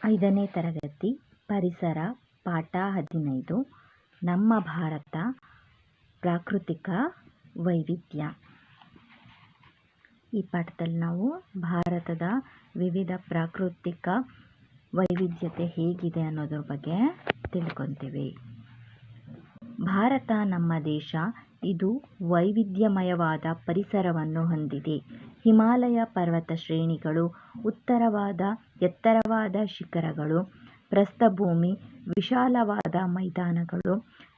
5ನೇ ತರಗತಿ ಪರಿಸರ ಪಾಠ 15 ನಮ್ಮ ಭಾರತ ಪ್ರಾಕೃತಿಕ ವೈವಿಧ್ಯ. ಈ ಪಾಠದಲ್ಲಿ ನಾವು ಭಾರತದ ವಿವಿಧ ಪ್ರಾಕೃತಿಕ ವೈವಿಧ್ಯತೆ ಹೇಗಿದೆ ಅನ್ನೋದ್ರ ಬಗ್ಗೆ ತಿಳ್ಕೊತೀವಿ. ಭಾರತ ನಮ್ಮ ದೇಶ. ಇದು ವೈವಿಧ್ಯಮಯವಾದ ಪರಿಸರವನ್ನು ಹೊಂದಿದೆ. ಹಿಮಾಲಯ ಪರ್ವತ ಶ್ರೇಣಿಗಳು, ಎತ್ತರವಾದ ಶಿಖರಗಳು, ಪ್ರಸ್ಥಭೂಮಿ, ವಿಶಾಲವಾದ ಮೈದಾನಗಳು,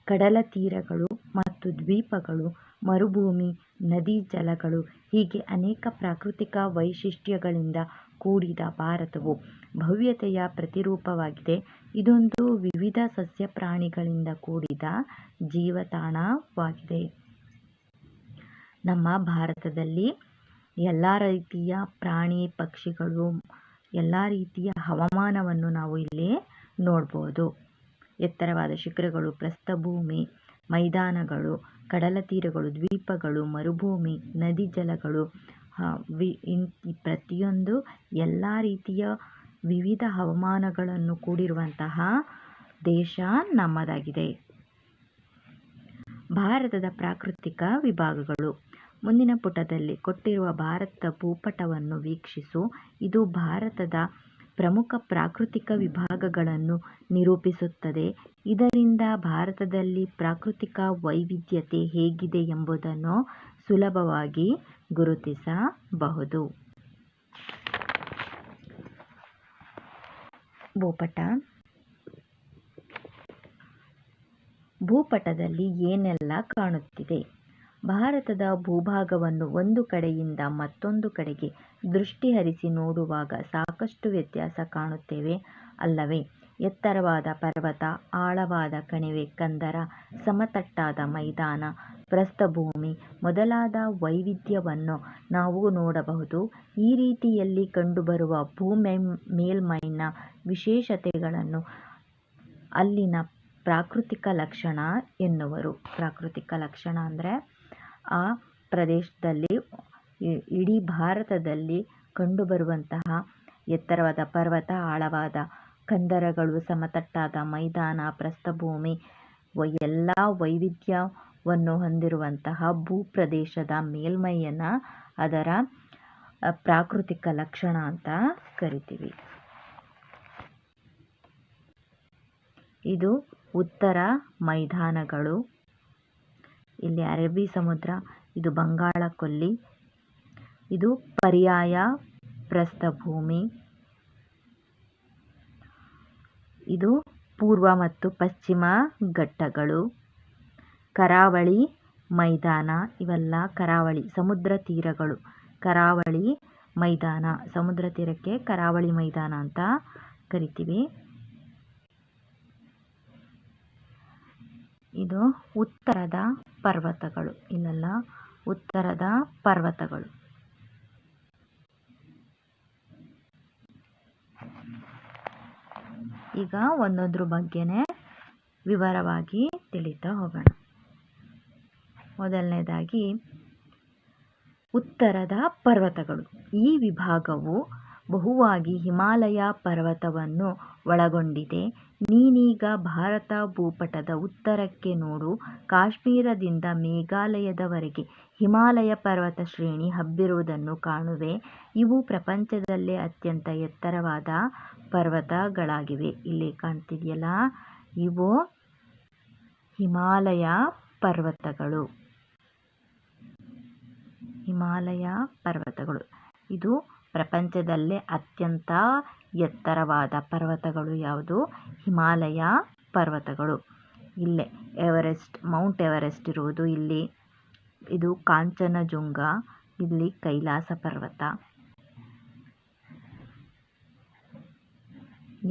ಕಡಲ ತೀರಗಳು ಮತ್ತು ದ್ವೀಪಗಳು, ಮರುಭೂಮಿ, ನದಿ ಜಲಗಳು ಹೀಗೆ ಅನೇಕ ಪ್ರಾಕೃತಿಕ ವೈಶಿಷ್ಟ್ಯಗಳಿಂದ ಕೂಡಿದ ಭಾರತವು ಭವ್ಯತೆಯ ಪ್ರತಿರೂಪವಾಗಿದೆ. ಇದೊಂದು ವಿವಿಧ ಸಸ್ಯ ಪ್ರಾಣಿಗಳಿಂದ ಕೂಡಿದ ಜೀವತಾಣವಾಗಿದೆ. ನಮ್ಮ ಭಾರತದಲ್ಲಿ ಎಲ್ಲ ರೀತಿಯ ಪ್ರಾಣಿ ಪಕ್ಷಿಗಳು, ಎಲ್ಲ ರೀತಿಯ ಹವಾಮಾನವನ್ನು ನಾವು ಇಲ್ಲಿ ನೋಡ್ಬೋದು. ಎತ್ತರವಾದ ಶಿಖರಗಳು, ಪ್ರಸ್ಥಭೂಮಿ, ಮೈದಾನಗಳು, ಕಡಲ ತೀರಗಳು, ದ್ವೀಪಗಳು, ಮರುಭೂಮಿ, ನದಿ ಜಲಗಳು, ಪ್ರತಿಯೊಂದು ಎಲ್ಲ ರೀತಿಯ ವಿವಿಧ ಹವಾಮಾನಗಳನ್ನು ಕೂಡಿರುವಂತಹ ದೇಶ ನಮ್ಮದಾಗಿದೆ. ಭಾರತದ ಪ್ರಾಕೃತಿಕ ವಿಭಾಗಗಳು. ಮುಂದಿನ ಪುಟದಲ್ಲಿ ಕೊಟ್ಟಿರುವ ಭಾರತದ ಭೂಪಟವನ್ನು ವೀಕ್ಷಿಸು. ಇದು ಭಾರತದ ಪ್ರಮುಖ ಪ್ರಾಕೃತಿಕ ವಿಭಾಗಗಳನ್ನು ನಿರೂಪಿಸುತ್ತದೆ. ಇದರಿಂದ ಭಾರತದಲ್ಲಿ ಪ್ರಾಕೃತಿಕ ವೈವಿಧ್ಯತೆ ಹೇಗಿದೆ ಎಂಬುದನ್ನು ಸುಲಭವಾಗಿ ಗುರುತಿಸಬಹುದು. ಭೂಪಟದಲ್ಲಿ ಏನೆಲ್ಲ ಕಾಣುತ್ತಿದೆ? ಭಾರತದ ಭೂಭಾಗವನ್ನು ಒಂದು ಕಡೆಯಿಂದ ಮತ್ತೊಂದು ಕಡೆಗೆ ದೃಷ್ಟಿ ಹರಿಸಿ ನೋಡುವಾಗ ಸಾಕಷ್ಟು ವ್ಯತ್ಯಾಸ ಕಾಣುತ್ತೇವೆ ಅಲ್ಲವೇ? ಎತ್ತರವಾದ ಪರ್ವತ, ಆಳವಾದ ಕಣಿವೆ, ಕಂದರ, ಸಮತಟ್ಟಾದ ಮೈದಾನ, ಪ್ರಸ್ಥಭೂಮಿ ಮೊದಲಾದ ವೈವಿಧ್ಯವನ್ನು ನಾವು ನೋಡಬಹುದು. ಈ ರೀತಿಯಲ್ಲಿ ಕಂಡುಬರುವ ಮೇಲ್ಮೈನ ವಿಶೇಷತೆಗಳನ್ನು ಅಲ್ಲಿನ ಪ್ರಾಕೃತಿಕ ಲಕ್ಷಣ ಎನ್ನುವರು. ಪ್ರಾಕೃತಿಕ ಲಕ್ಷಣ ಅಂದರೆ ಆ ಪ್ರದೇಶದಲ್ಲಿ, ಇಡೀ ಭಾರತದಲ್ಲಿ ಕಂಡುಬರುವಂತಹ ಎತ್ತರವಾದ ಪರ್ವತ, ಆಳವಾದ ಕಂದರಗಳು, ಸಮತಟ್ಟಾದ ಮೈದಾನ, ಪ್ರಸ್ಥಭೂಮಿ ಎಲ್ಲ ವೈವಿಧ್ಯವನ್ನು ಹೊಂದಿರುವಂತಹ ಭೂಪ್ರದೇಶದ ಮೇಲ್ಮೈಯನ್ನು ಅದರ ಪ್ರಾಕೃತಿಕ ಲಕ್ಷಣ ಅಂತ ಕರಿತೀವಿ. ಇದು ಉತ್ತರ ಮೈದಾನಗಳು. ಇಲ್ಲಿ ಅರಬ್ಬಿ ಸಮುದ್ರ, ಇದು ಬಂಗಾಳ ಕೊಲ್ಲಿ, ಇದು ಪರ್ಯಾಯ ಪ್ರಸ್ಥಭೂಮಿ, ಇದು ಪೂರ್ವ ಮತ್ತು ಪಶ್ಚಿಮ ಘಟ್ಟಗಳು, ಕರಾವಳಿ ಮೈದಾನ, ಇವೆಲ್ಲ ಕರಾವಳಿ ಸಮುದ್ರ ತೀರಗಳು. ಕರಾವಳಿ ಮೈದಾನ, ಸಮುದ್ರ ತೀರಕ್ಕೆ ಕರಾವಳಿ ಮೈದಾನ ಅಂತ ಕರಿತೀವಿ. ಇದು ಉತ್ತರದ ಪರ್ವತಗಳು. ಇಲ್ಲೆಲ್ಲ ಉತ್ತರದ ಪರ್ವತಗಳು. ಈಗ ಒಂದೊಂದ್ರ ಬಗ್ಗೆನೇ ವಿವರವಾಗಿ ತಿಳಿತಾ ಹೋಗೋಣ. ಮೊದಲನೇದಾಗಿ ಉತ್ತರದ ಪರ್ವತಗಳು. ಈ ವಿಭಾಗವು ಬಹುವಾಗಿ ಹಿಮಾಲಯ ಪರ್ವತವನ್ನು ಒಳಗೊಂಡಿದೆ. ನೀನೀಗ ಭಾರತ ಭೂಪಟದ ಉತ್ತರಕ್ಕೆ ನೋಡು. ಕಾಶ್ಮೀರದಿಂದ ಮೇಘಾಲಯದವರೆಗೆ ಹಿಮಾಲಯ ಪರ್ವತ ಶ್ರೇಣಿ ಹಬ್ಬಿರುವುದನ್ನು ಕಾಣುವೆ. ಇವು ಪ್ರಪಂಚದಲ್ಲೇ ಅತ್ಯಂತ ಎತ್ತರವಾದ ಪರ್ವತಗಳಾಗಿವೆ. ಇಲ್ಲಿ ಕಾಣ್ತಿದೆಯಲ್ಲ, ಇವು ಹಿಮಾಲಯ ಪರ್ವತಗಳು. ಹಿಮಾಲಯ ಪರ್ವತಗಳು ಇದು ಪ್ರಪಂಚದಲ್ಲೇ ಅತ್ಯಂತ ಎತ್ತರವಾದ ಪರ್ವತಗಳು ಯಾವುದು? ಹಿಮಾಲಯ ಪರ್ವತಗಳು. ಇಲ್ಲೇ ಮೌಂಟ್ ಎವರೆಸ್ಟ್ ಇರುವುದು ಇಲ್ಲಿ. ಇದು ಕಾಂಚನಜುಂಗ, ಇಲ್ಲಿ ಕೈಲಾಸ ಪರ್ವತ,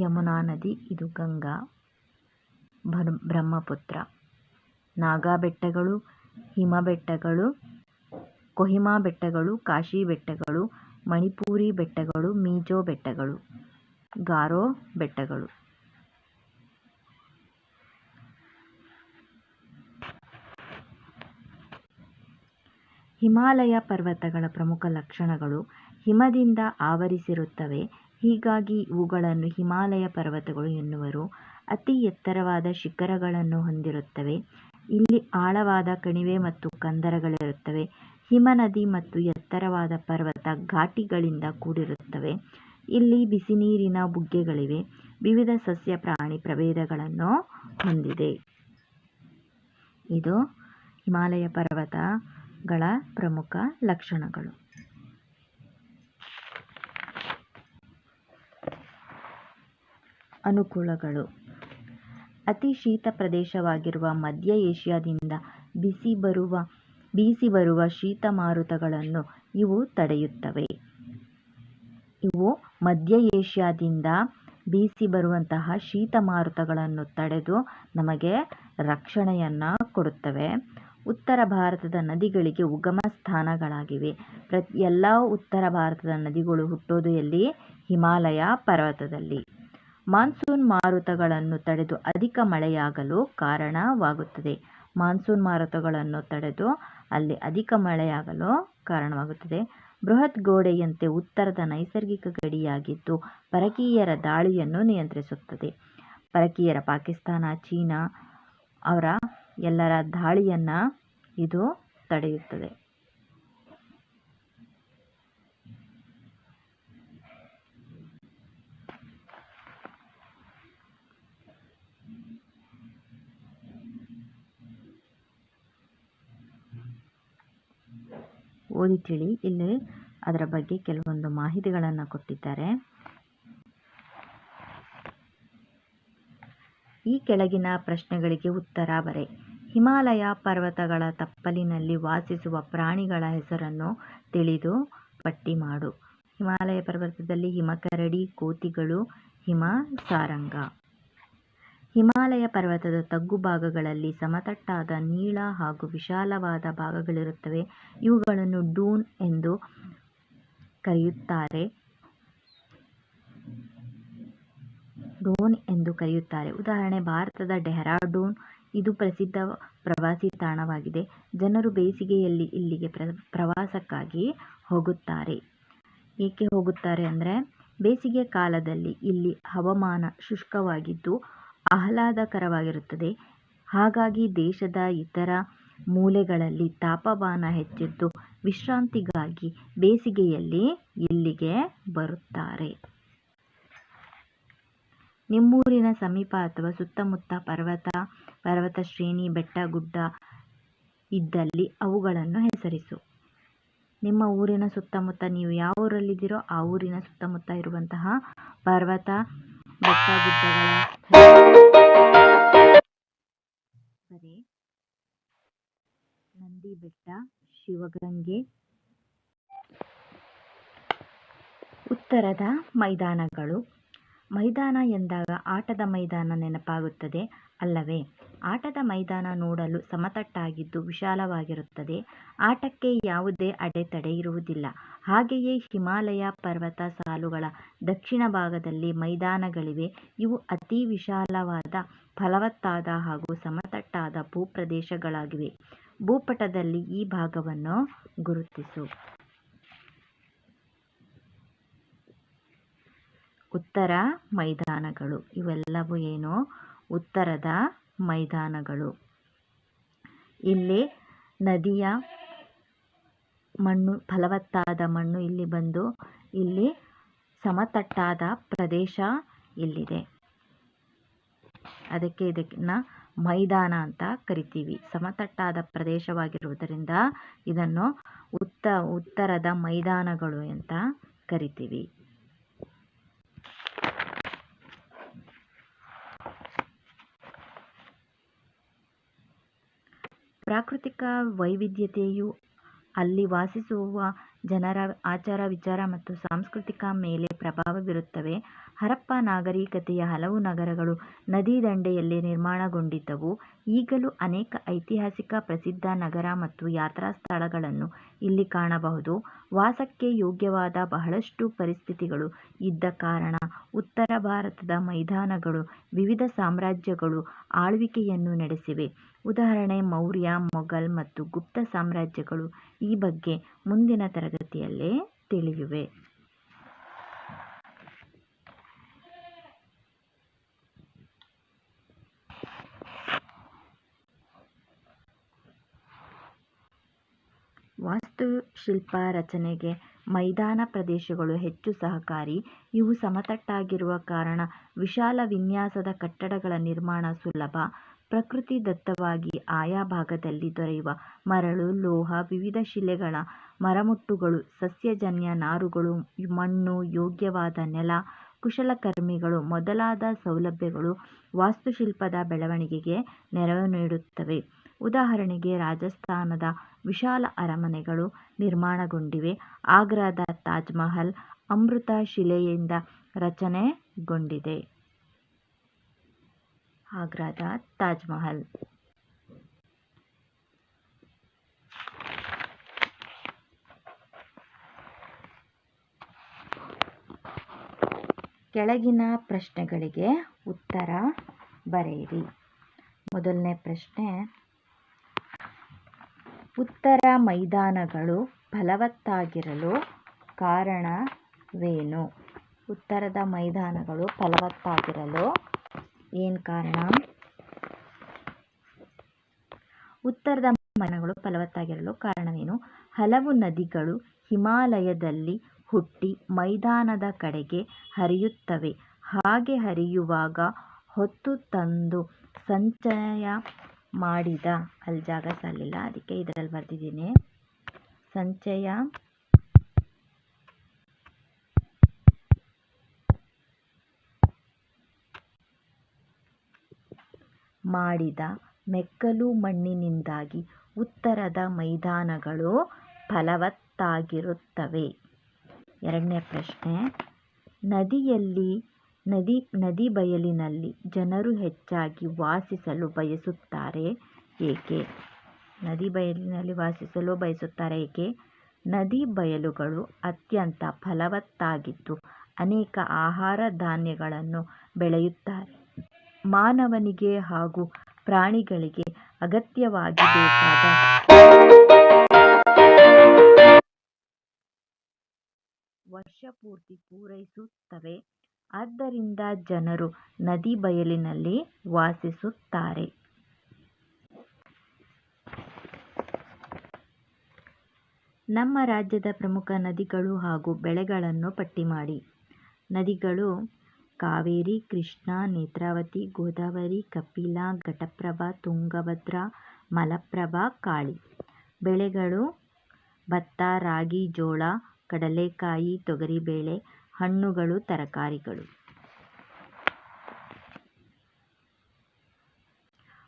ಯಮುನಾ ನದಿ, ಇದು ಗಂಗಾ, ಬ್ರಹ್ಮಪುತ್ರ, ನಾಗಾ ಬೆಟ್ಟಗಳು, ಹಿಮ ಬೆಟ್ಟಗಳು, ಕೊಹಿಮಾ ಬೆಟ್ಟಗಳು, ಕಾಶಿ ಬೆಟ್ಟಗಳು, ಮಣಿಪುರಿ ಬೆಟ್ಟಗಳು, ಮಿಜೋ ಬೆಟ್ಟಗಳು, ಗಾರೋ ಬೆಟ್ಟಗಳು. ಹಿಮಾಲಯ ಪರ್ವತಗಳ ಪ್ರಮುಖ ಲಕ್ಷಣಗಳು: ಹಿಮದಿಂದ ಆವರಿಸಿರುತ್ತವೆ. ಹೀಗಾಗಿ ಇವುಗಳನ್ನು ಹಿಮಾಲಯ ಪರ್ವತಗಳು ಎನ್ನುವರು. ಅತಿ ಎತ್ತರವಾದ ಶಿಖರಗಳನ್ನು ಹೊಂದಿರುತ್ತವೆ. ಇಲ್ಲಿ ಆಳವಾದ ಕಣಿವೆ ಮತ್ತು ಕಂದರಗಳಿರುತ್ತವೆ. ಹಿಮನದಿ ಮತ್ತು ಎತ್ತರವಾದ ಪರ್ವತ ಘಾಟಿಗಳಿಂದ ಕೂಡಿರುತ್ತವೆ. ಇಲ್ಲಿ ಬಿಸಿನೀರಿನ ಬುಗ್ಗೆಗಳಿವೆ. ವಿವಿಧ ಸಸ್ಯ ಪ್ರಾಣಿ ಪ್ರಭೇದಗಳನ್ನು ಹೊಂದಿದೆ. ಇದು ಹಿಮಾಲಯ ಪರ್ವತಗಳ ಪ್ರಮುಖ ಲಕ್ಷಣಗಳು. ಅನುಕೂಲಗಳು. ಅತಿ ಶೀತ ಪ್ರದೇಶವಾಗಿರುವ ಮಧ್ಯ ಏಷ್ಯಾದಿಂದ ಬೀಸಿ ಬರುವ ಶೀತ ಮಾರುತಗಳನ್ನು ಇವು ತಡೆಯುತ್ತವೆ. ಇವು ಮಧ್ಯ ಏಷ್ಯಾದಿಂದ ಬೀಸಿ ಬರುವಂತಹ ಶೀತ ಮಾರುತಗಳನ್ನು ತಡೆದು ನಮಗೆ ರಕ್ಷಣೆಯನ್ನು ಕೊಡುತ್ತವೆ. ಉತ್ತರ ಭಾರತದ ನದಿಗಳಿಗೆ ಉಗಮ ಸ್ಥಾನಗಳಾಗಿವೆ. ಎಲ್ಲ ಉತ್ತರ ಭಾರತದ ನದಿಗಳು ಹುಟ್ಟೋದು ಎಲ್ಲಿ? ಹಿಮಾಲಯ ಪರ್ವತದಲ್ಲಿ. ಮಾನ್ಸೂನ್ ಮಾರುತಗಳನ್ನು ತಡೆದು ಅಧಿಕ ಮಳೆಯಾಗಲು ಕಾರಣವಾಗುತ್ತದೆ. ಮಾನ್ಸೂನ್ ಮಾರುತಗಳನ್ನು ತಡೆದು ಅಲ್ಲಿ ಅಧಿಕ ಮಳೆಯಾಗಲು ಕಾರಣವಾಗುತ್ತದೆ. ಬೃಹತ್ ಗೋಡೆಯಂತೆ ಉತ್ತರದ ನೈಸರ್ಗಿಕ ಗಡಿಯಾಗಿದ್ದು ಪರಕೀಯರ ದಾಳಿಯನ್ನು ನಿಯಂತ್ರಿಸುತ್ತದೆ. ಪರಕೀಯರ ಪಾಕಿಸ್ತಾನ, ಚೀನಾ ಅವರ ಎಲ್ಲರ ದಾಳಿಯನ್ನು ಇದು ತಡೆಯುತ್ತದೆ. ಓದಿ ತಿಳಿ. ಇಲ್ಲಿ ಅದರ ಬಗ್ಗೆ ಕೆಲವೊಂದು ಮಾಹಿತಿಗಳನ್ನು ಕೊಟ್ಟಿದ್ದಾರೆ. ಈ ಕೆಳಗಿನ ಪ್ರಶ್ನೆಗಳಿಗೆ ಉತ್ತರ ಬರೆ. ಹಿಮಾಲಯ ಪರ್ವತಗಳ ತಪ್ಪಲಿನಲ್ಲಿ ವಾಸಿಸುವ ಪ್ರಾಣಿಗಳ ಹೆಸರನ್ನು ತಿಳಿದು ಪಟ್ಟಿ ಮಾಡು. ಹಿಮಾಲಯ ಪರ್ವತದಲ್ಲಿ ಹಿಮಕರಡಿ, ಕೋತಿಗಳು, ಹಿಮಸಾರಂಗ. ಹಿಮಾಲಯ ಪರ್ವತದ ತಗ್ಗು ಭಾಗಗಳಲ್ಲಿ ಸಮತಟ್ಟಾದ ನೀಳ ಹಾಗೂ ವಿಶಾಲವಾದ ಭಾಗಗಳಿರುತ್ತವೆ. ಇವುಗಳನ್ನು ಡೂನ್ ಎಂದು ಕರೆಯುತ್ತಾರೆ. ಉದಾಹರಣೆ ಭಾರತದ ಡೆಹ್ರಾಡೂನ್. ಇದು ಪ್ರಸಿದ್ಧ ಪ್ರವಾಸಿ ತಾಣವಾಗಿದೆ. ಜನರು ಬೇಸಿಗೆಯಲ್ಲಿ ಇಲ್ಲಿಗೆ ಪ್ರವಾಸಕ್ಕಾಗಿ ಹೋಗುತ್ತಾರೆ. ಏಕೆ ಹೋಗುತ್ತಾರೆ ಅಂದರೆ ಬೇಸಿಗೆ ಕಾಲದಲ್ಲಿ ಇಲ್ಲಿ ಹವಾಮಾನ ಶುಷ್ಕವಾಗಿದ್ದು ಆಹ್ಲಾದಕರವಾಗಿರುತ್ತದೆ. ಹಾಗಾಗಿ ದೇಶದ ಇತರ ಮೂಲೆಗಳಲ್ಲಿ ತಾಪಮಾನ ಹೆಚ್ಚಿದ್ದು ವಿಶ್ರಾಂತಿಗಾಗಿ ಬೇಸಿಗೆಯಲ್ಲಿ ಇಲ್ಲಿಗೆ ಬರುತ್ತಾರೆ. ನಿಮ್ಮೂರಿನ ಸಮೀಪ ಅಥವಾ ಸುತ್ತಮುತ್ತ ಪರ್ವತ ಶ್ರೇಣಿ, ಬೆಟ್ಟ, ಗುಡ್ಡ ಇದ್ದಲ್ಲಿ ಅವುಗಳನ್ನು ಹೆಸರಿಸು. ನಿಮ್ಮ ಊರಿನ ಸುತ್ತಮುತ್ತ ನೀವು ಯಾವ ಊರಲ್ಲಿದ್ದೀರೋ ಆ ಊರಿನ ಸುತ್ತಮುತ್ತ ಇರುವಂತಹ ಪರ್ವತ, ಬೆಟ್ಟ, ಗುಡ್ಡಗಳ ನಂದಿ ಬೆಟ್ಟ, ಶಿವಗಂಗೆ. ಉತ್ತರದ ಮೈದಾನಗಳು. ಮೈದಾನ ಎಂದಾಗ ಆಟದ ಮೈದಾನ ನೆನಪಾಗುತ್ತದೆ ಅಲ್ಲವೇ? ಆಟದ ಮೈದಾನ ನೋಡಲು ಸಮತಟ್ಟಾಗಿದ್ದು ವಿಶಾಲವಾಗಿರುತ್ತದೆ. ಆಟಕ್ಕೆ ಯಾವುದೇ ಅಡೆತಡೆ ಇರುವುದಿಲ್ಲ. ಹಾಗೆಯೇ ಹಿಮಾಲಯ ಪರ್ವತ ಸಾಲುಗಳ ದಕ್ಷಿಣ ಭಾಗದಲ್ಲಿ ಮೈದಾನಗಳಿವೆ. ಇವು ಅತಿ ವಿಶಾಲವಾದ, ಫಲವತ್ತಾದ ಹಾಗೂ ಸಮತಟ್ಟಾದ ಭೂಪ್ರದೇಶಗಳಾಗಿವೆ. ಭೂಪಟದಲ್ಲಿ ಈ ಭಾಗವನ್ನು ಗುರುತಿಸು. ಉತ್ತರ ಮೈದಾನಗಳು. ಇವೆಲ್ಲವೂ ಏನು? ಉತ್ತರದ ಮೈದಾನಗಳು. ಇಲ್ಲಿ ನದಿಯ ಮಣ್ಣು, ಫಲವತ್ತಾದ ಮಣ್ಣು ಇಲ್ಲಿ ಬಂದು ಇಲ್ಲಿ ಸಮತಟ್ಟಾದ ಪ್ರದೇಶ ಇಲ್ಲಿದೆ. ಅದಕ್ಕೆ ಇದನ್ನ ಮೈದಾನ ಅಂತ ಕರಿತೀವಿ. ಸಮತಟ್ಟಾದ ಪ್ರದೇಶವಾಗಿರುವುದರಿಂದ ಇದನ್ನು ಉತ್ತರದ ಮೈದಾನಗಳು ಅಂತ ಕರಿತೀವಿ. ಪ್ರಾಕೃತಿಕ ವೈವಿಧ್ಯತೆಯು ಅಲ್ಲಿ ವಾಸಿಸುವ ಜನರ ಆಚಾರ ವಿಚಾರ ಮತ್ತು ಸಾಂಸ್ಕೃತಿಕ ಮೇಲೆ ಪ್ರಭಾವ ಬೀರುತ್ತವೆ. ಹರಪ್ಪ ನಾಗರಿಕತೆಯ ಹಲವು ನಗರಗಳು ನದಿ ದಂಡೆಯಲ್ಲಿ ನಿರ್ಮಾಣಗೊಂಡಿದ್ದವು. ಈಗಲೂ ಅನೇಕ ಐತಿಹಾಸಿಕ ಪ್ರಸಿದ್ಧ ನಗರ ಮತ್ತು ಯಾತ್ರಾ ಸ್ಥಳಗಳನ್ನು ಇಲ್ಲಿ ಕಾಣಬಹುದು. ವಾಸಕ್ಕೆ ಯೋಗ್ಯವಾದ ಬಹಳಷ್ಟು ಪರಿಸ್ಥಿತಿಗಳು ಇದ್ದ ಕಾರಣ ಉತ್ತರ ಭಾರತದ ಮೈದಾನಗಳು ವಿವಿಧ ಸಾಮ್ರಾಜ್ಯಗಳು ಆಳ್ವಿಕೆಯನ್ನು ನಡೆಸಿವೆ. ಉದಾಹರಣೆ ಮೌರ್ಯ, ಮೊಘಲ್ ಮತ್ತು ಗುಪ್ತ ಸಾಮ್ರಾಜ್ಯಗಳು. ಈ ಬಗ್ಗೆ ಮುಂದಿನ ತರಗತಿಯಲ್ಲಿ ತಿಳಿಯುವೆ. ವಾಸ್ತುಶಿಲ್ಪ ರಚನೆಗೆ ಮೈದಾನ ಪ್ರದೇಶಗಳು ಹೆಚ್ಚು ಸಹಕಾರಿ. ಇವು ಸಮತಟ್ಟಾಗಿರುವ ಕಾರಣ ವಿಶಾಲ ವಿನ್ಯಾಸದ ಕಟ್ಟಡಗಳ ನಿರ್ಮಾಣ ಸುಲಭ. ಪ್ರಕೃತಿದತ್ತವಾಗಿ ಆಯಾ ಭಾಗದಲ್ಲಿ ದೊರೆಯುವ ಮರಳು, ಲೋಹ, ವಿವಿಧ ಶಿಲೆಗಳ ಮರಮುಟ್ಟುಗಳು, ಸಸ್ಯಜನ್ಯ ನಾರುಗಳು, ಮಣ್ಣು, ಯೋಗ್ಯವಾದ ನೆಲ, ಕುಶಲಕರ್ಮಿಗಳು ಮೊದಲಾದ ಸೌಲಭ್ಯಗಳು ವಾಸ್ತುಶಿಲ್ಪದ ಬೆಳವಣಿಗೆಗೆ ನೆರವು ನೀಡುತ್ತವೆ. ಉದಾಹರಣೆಗೆ ರಾಜಸ್ಥಾನದ ವಿಶಾಲ ಅರಮನೆಗಳು ನಿರ್ಮಾಣಗೊಂಡಿವೆ. ಆಗ್ರಾದ ತಾಜ್ ಮಹಲ್ ಅಮೃತ ಶಿಲೆಯಿಂದ ರಚನೆಗೊಂಡಿದೆ. ಆಗ್ರಾದ ತಾಜ್ ಮಹಲ್ ಕೆಳಗಿನ ಪ್ರಶ್ನೆಗಳಿಗೆ ಉತ್ತರ ಬರೆಯಿರಿ. ಮೊದಲನೇ ಪ್ರಶ್ನೆ, ಉತ್ತರ ಮೈದಾನಗಳು ಫಲವತ್ತಾಗಿರಲು ಕಾರಣವೇನು? ಉತ್ತರದ ಮೈದಾನಗಳು ಫಲವತ್ತಾಗಿರಲು ಏನು ಕಾರಣ? ಉತ್ತರದ ಮೈದಾನಗಳು ಫಲವತ್ತಾಗಿರಲು ಕಾರಣವೇನು? ಹಲವು ನದಿಗಳು ಹಿಮಾಲಯದಲ್ಲಿ ಹುಟ್ಟಿ ಮೈದಾನದ ಕಡೆಗೆ ಹರಿಯುತ್ತವೆ. ಹಾಗೆ ಹರಿಯುವಾಗ ಹೊತ್ತು ತಂದು ಸಂಚಯ ಮಾಡಿದ ಅಲ್ಲಿ ಜಾಗ ಸಾಲಿಲ್ಲ, ಅದಕ್ಕೆ ಇದರಲ್ಲಿ ಬರೆದಿದ್ದೀನಿ. ಸಂಚಯ ಮಾಡಿದ ಮೆಕ್ಕಲು ಮಣ್ಣಿನಿಂದಾಗಿ ಉತ್ತರದ ಮೈದಾನಗಳು ಫಲವತ್ತಾಗಿರುತ್ತವೆ. ಎರಡನೇ ಪ್ರಶ್ನೆ, ನದಿ ಬಯಲಿನಲ್ಲಿ ಜನರು ಹೆಚ್ಚಾಗಿ ವಾಸಿಸಲು ಬಯಸುತ್ತಾರೆ ಏಕೆ? ನದಿ ಬಯಲಿನಲ್ಲಿ ವಾಸಿಸಲು ಬಯಸುತ್ತಾರೆ ಏಕೆ? ನದಿ ಬಯಲುಗಳು ಅತ್ಯಂತ ಫಲವತ್ತಾಗಿದ್ದು ಅನೇಕ ಆಹಾರ ಧಾನ್ಯಗಳನ್ನು ಬೆಳೆಯುತ್ತಾರೆ. ಮಾನವನಿಗೆ ಹಾಗೂ ಪ್ರಾಣಿಗಳಿಗೆ ಅಗತ್ಯವಾಗಿ ಬೇಕಾದ ವರ್ಷಪೂರ್ತಿ ಪೂರೈಸುತ್ತವೆ. ಆದ್ದರಿಂದ ಜನರು ನದಿ ಬಯಲಿನಲ್ಲಿ ವಾಸಿಸುತ್ತಾರೆ. ನಮ್ಮ ರಾಜ್ಯದ ಪ್ರಮುಖ ನದಿಗಳು ಹಾಗೂ ಬೆಳೆಗಳನ್ನು ಪಟ್ಟಿ ಮಾಡಿ. ನದಿಗಳು ಕಾವೇರಿ, ಕೃಷ್ಣಾ, ನೇತ್ರಾವತಿ, ಗೋದಾವರಿ, ಕಪಿಲಾ, ಘಟಪ್ರಭಾ, ತುಂಗಭದ್ರಾ, ಮಲಪ್ರಭಾ, ಕಾಳಿ. ಬೆಳೆಗಳು ಭತ್ತ, ರಾಗಿ, ಜೋಳ, ಕಡಲೆಕಾಯಿ, ತೊಗರಿಬೇಳೆ. ಹಣ್ಣುಗಳು, ತರಕಾರಿಗಳು.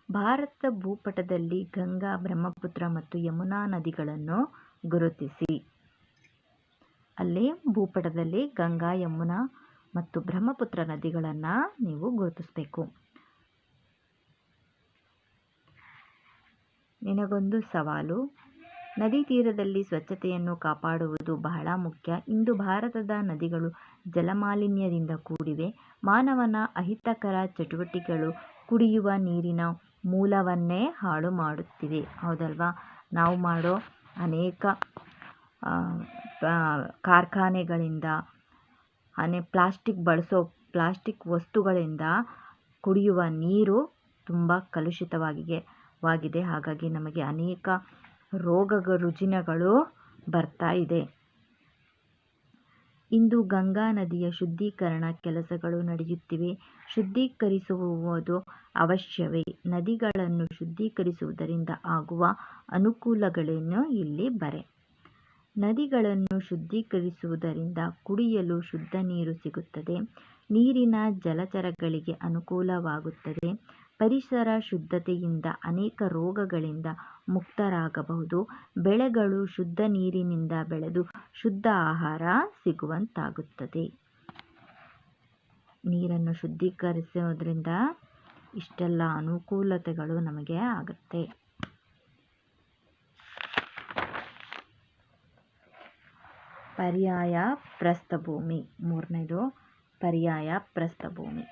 ಭಾರತದ ಭೂಪಟದಲ್ಲಿ ಗಂಗಾ, ಬ್ರಹ್ಮಪುತ್ರ ಮತ್ತು ಯಮುನಾ ನದಿಗಳನ್ನು ಗುರುತಿಸಿ. ಅಲ್ಲಿ ಭೂಪಟದಲ್ಲಿ ಗಂಗಾ, ಯಮುನಾ ಮತ್ತು ಬ್ರಹ್ಮಪುತ್ರ ನದಿಗಳನ್ನು ನೀವು ಗುರುತಿಸಬೇಕು. ನಿನಗೊಂದು ಸವಾಲು. ನದಿ ತೀರದಲ್ಲಿ ಸ್ವಚ್ಛತೆಯನ್ನು ಕಾಪಾಡುವುದು ಬಹಳ ಮುಖ್ಯ. ಇಂದು ಭಾರತದ ನದಿಗಳು ಜಲಮಾಲಿನ್ಯದಿಂದ ಕೂಡಿವೆ. ಮಾನವನ ಅಹಿತಕರ ಚಟುವಟಿಕೆಗಳು ಕುಡಿಯುವ ನೀರಿನ ಮೂಲವನ್ನೇ ಹಾಳು ಮಾಡುತ್ತಿವೆ. ಹೌದಲ್ವಾ? ನಾವು ಮಾಡೋ ಅನೇಕ ಕಾರ್ಖಾನೆಗಳಿಂದ, ಪ್ಲಾಸ್ಟಿಕ್ ವಸ್ತುಗಳಿಂದ ಕುಡಿಯುವ ನೀರು ತುಂಬ ಕಲುಷಿತವಾಗಿದೆ. ಹಾಗಾಗಿ ನಮಗೆ ಅನೇಕ ರುಜಿನಗಳು ಬರ್ತಾ ಇದೆ. ಇಂದು ಗಂಗಾ ನದಿಯ ಶುದ್ಧೀಕರಣ ಕೆಲಸಗಳು ನಡೆಯುತ್ತಿವೆ. ಶುದ್ಧೀಕರಿಸುವುದು ಅವಶ್ಯವೇ. ನದಿಗಳನ್ನು ಶುದ್ಧೀಕರಿಸುವುದರಿಂದ ಆಗುವ ಅನುಕೂಲಗಳೇನು ಇಲ್ಲಿ ಬರೆ. ನದಿಗಳನ್ನು ಶುದ್ಧೀಕರಿಸುವುದರಿಂದ ಕುಡಿಯಲು ಶುದ್ಧ ನೀರು ಸಿಗುತ್ತದೆ. ನೀರಿನ ಜಲಚರಗಳಿಗೆ ಅನುಕೂಲವಾಗುತ್ತದೆ. ಪರಿಸರ ಶುದ್ಧತೆಯಿಂದ ಅನೇಕ ರೋಗಗಳಿಂದ ಮುಕ್ತರಾಗಬಹುದು. ಬೆಳೆಗಳು ಶುದ್ಧ ನೀರಿನಿಂದ ಬೆಳೆದು ಶುದ್ಧ ಆಹಾರ ಸಿಗುವಂತಾಗುತ್ತದೆ. ನೀರನ್ನು ಶುದ್ಧೀಕರಿಸುವುದರಿಂದ ಇಷ್ಟೆಲ್ಲ ಅನುಕೂಲತೆಗಳು ನಮಗೆ ಆಗುತ್ತೆ. ಪರ್ಯಾಯ ಪ್ರಸ್ಥಭೂಮಿ. ಮೂರನೇದು ಪರ್ಯಾಯ ಪ್ರಸ್ಥಭೂಮಿ.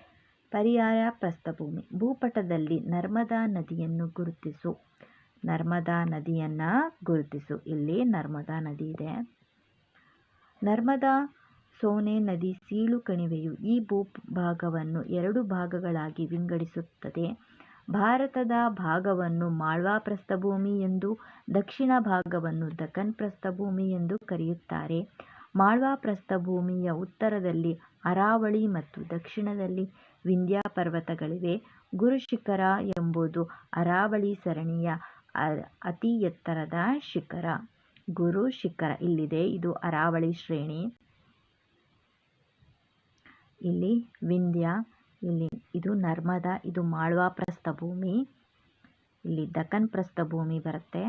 ಪರ್ಯಾಯ ಪ್ರಸ್ಥಭೂಮಿ. ಭೂಪಟದಲ್ಲಿ ನರ್ಮದಾ ನದಿಯನ್ನು ಗುರುತಿಸು. ನರ್ಮದಾ ನದಿಯನ್ನು ಗುರುತಿಸು. ಇಲ್ಲಿ ನರ್ಮದಾ ನದಿ ಇದೆ. ನರ್ಮದಾ ಸೋನೆ ನದಿ ಸೀಳು ಕಣಿವೆಯು ಈ ಭೂಭಾಗವನ್ನು 2 ಭಾಗಗಳಾಗಿ ವಿಂಗಡಿಸುತ್ತದೆ. ಭಾರತದ ಭಾಗವನ್ನು ಮಾಳ್ವಾ ಪ್ರಸ್ಥಭೂಮಿ ಎಂದು, ದಕ್ಷಿಣ ಭಾಗವನ್ನು ದಕ್ಕನ್ ಪ್ರಸ್ಥಭೂಮಿ ಎಂದು ಕರೆಯುತ್ತಾರೆ. ಮಾಳ್ವಾ ಪ್ರಸ್ಥಭೂಮಿಯ ಉತ್ತರದಲ್ಲಿ ಅರಾವಳಿ ಮತ್ತು ದಕ್ಷಿಣದಲ್ಲಿ ವಿಂಧ್ಯ ಪರ್ವತಗಳಿವೆ. ಗುರುಶಿಖರ ಎಂಬುದು ಅರಾವಳಿ ಸರಣಿಯ ಅತಿ ಎತ್ತರದ ಶಿಖರ. ಗುರು ಶಿಖರ ಇಲ್ಲಿದೆ, ಇದು ಅರಾವಳಿ ಶ್ರೇಣಿ. ಇಲ್ಲಿ ವಿಂಧ್ಯ, ಇದು ನರ್ಮದಾ, ಇದು ಮಾಳ್ವಾ ಪ್ರಸ್ಥಭೂಮಿ. ಇಲ್ಲಿ ದಕ್ಕನ್ ಪ್ರಸ್ಥಭೂಮಿ ಬರುತ್ತೆ.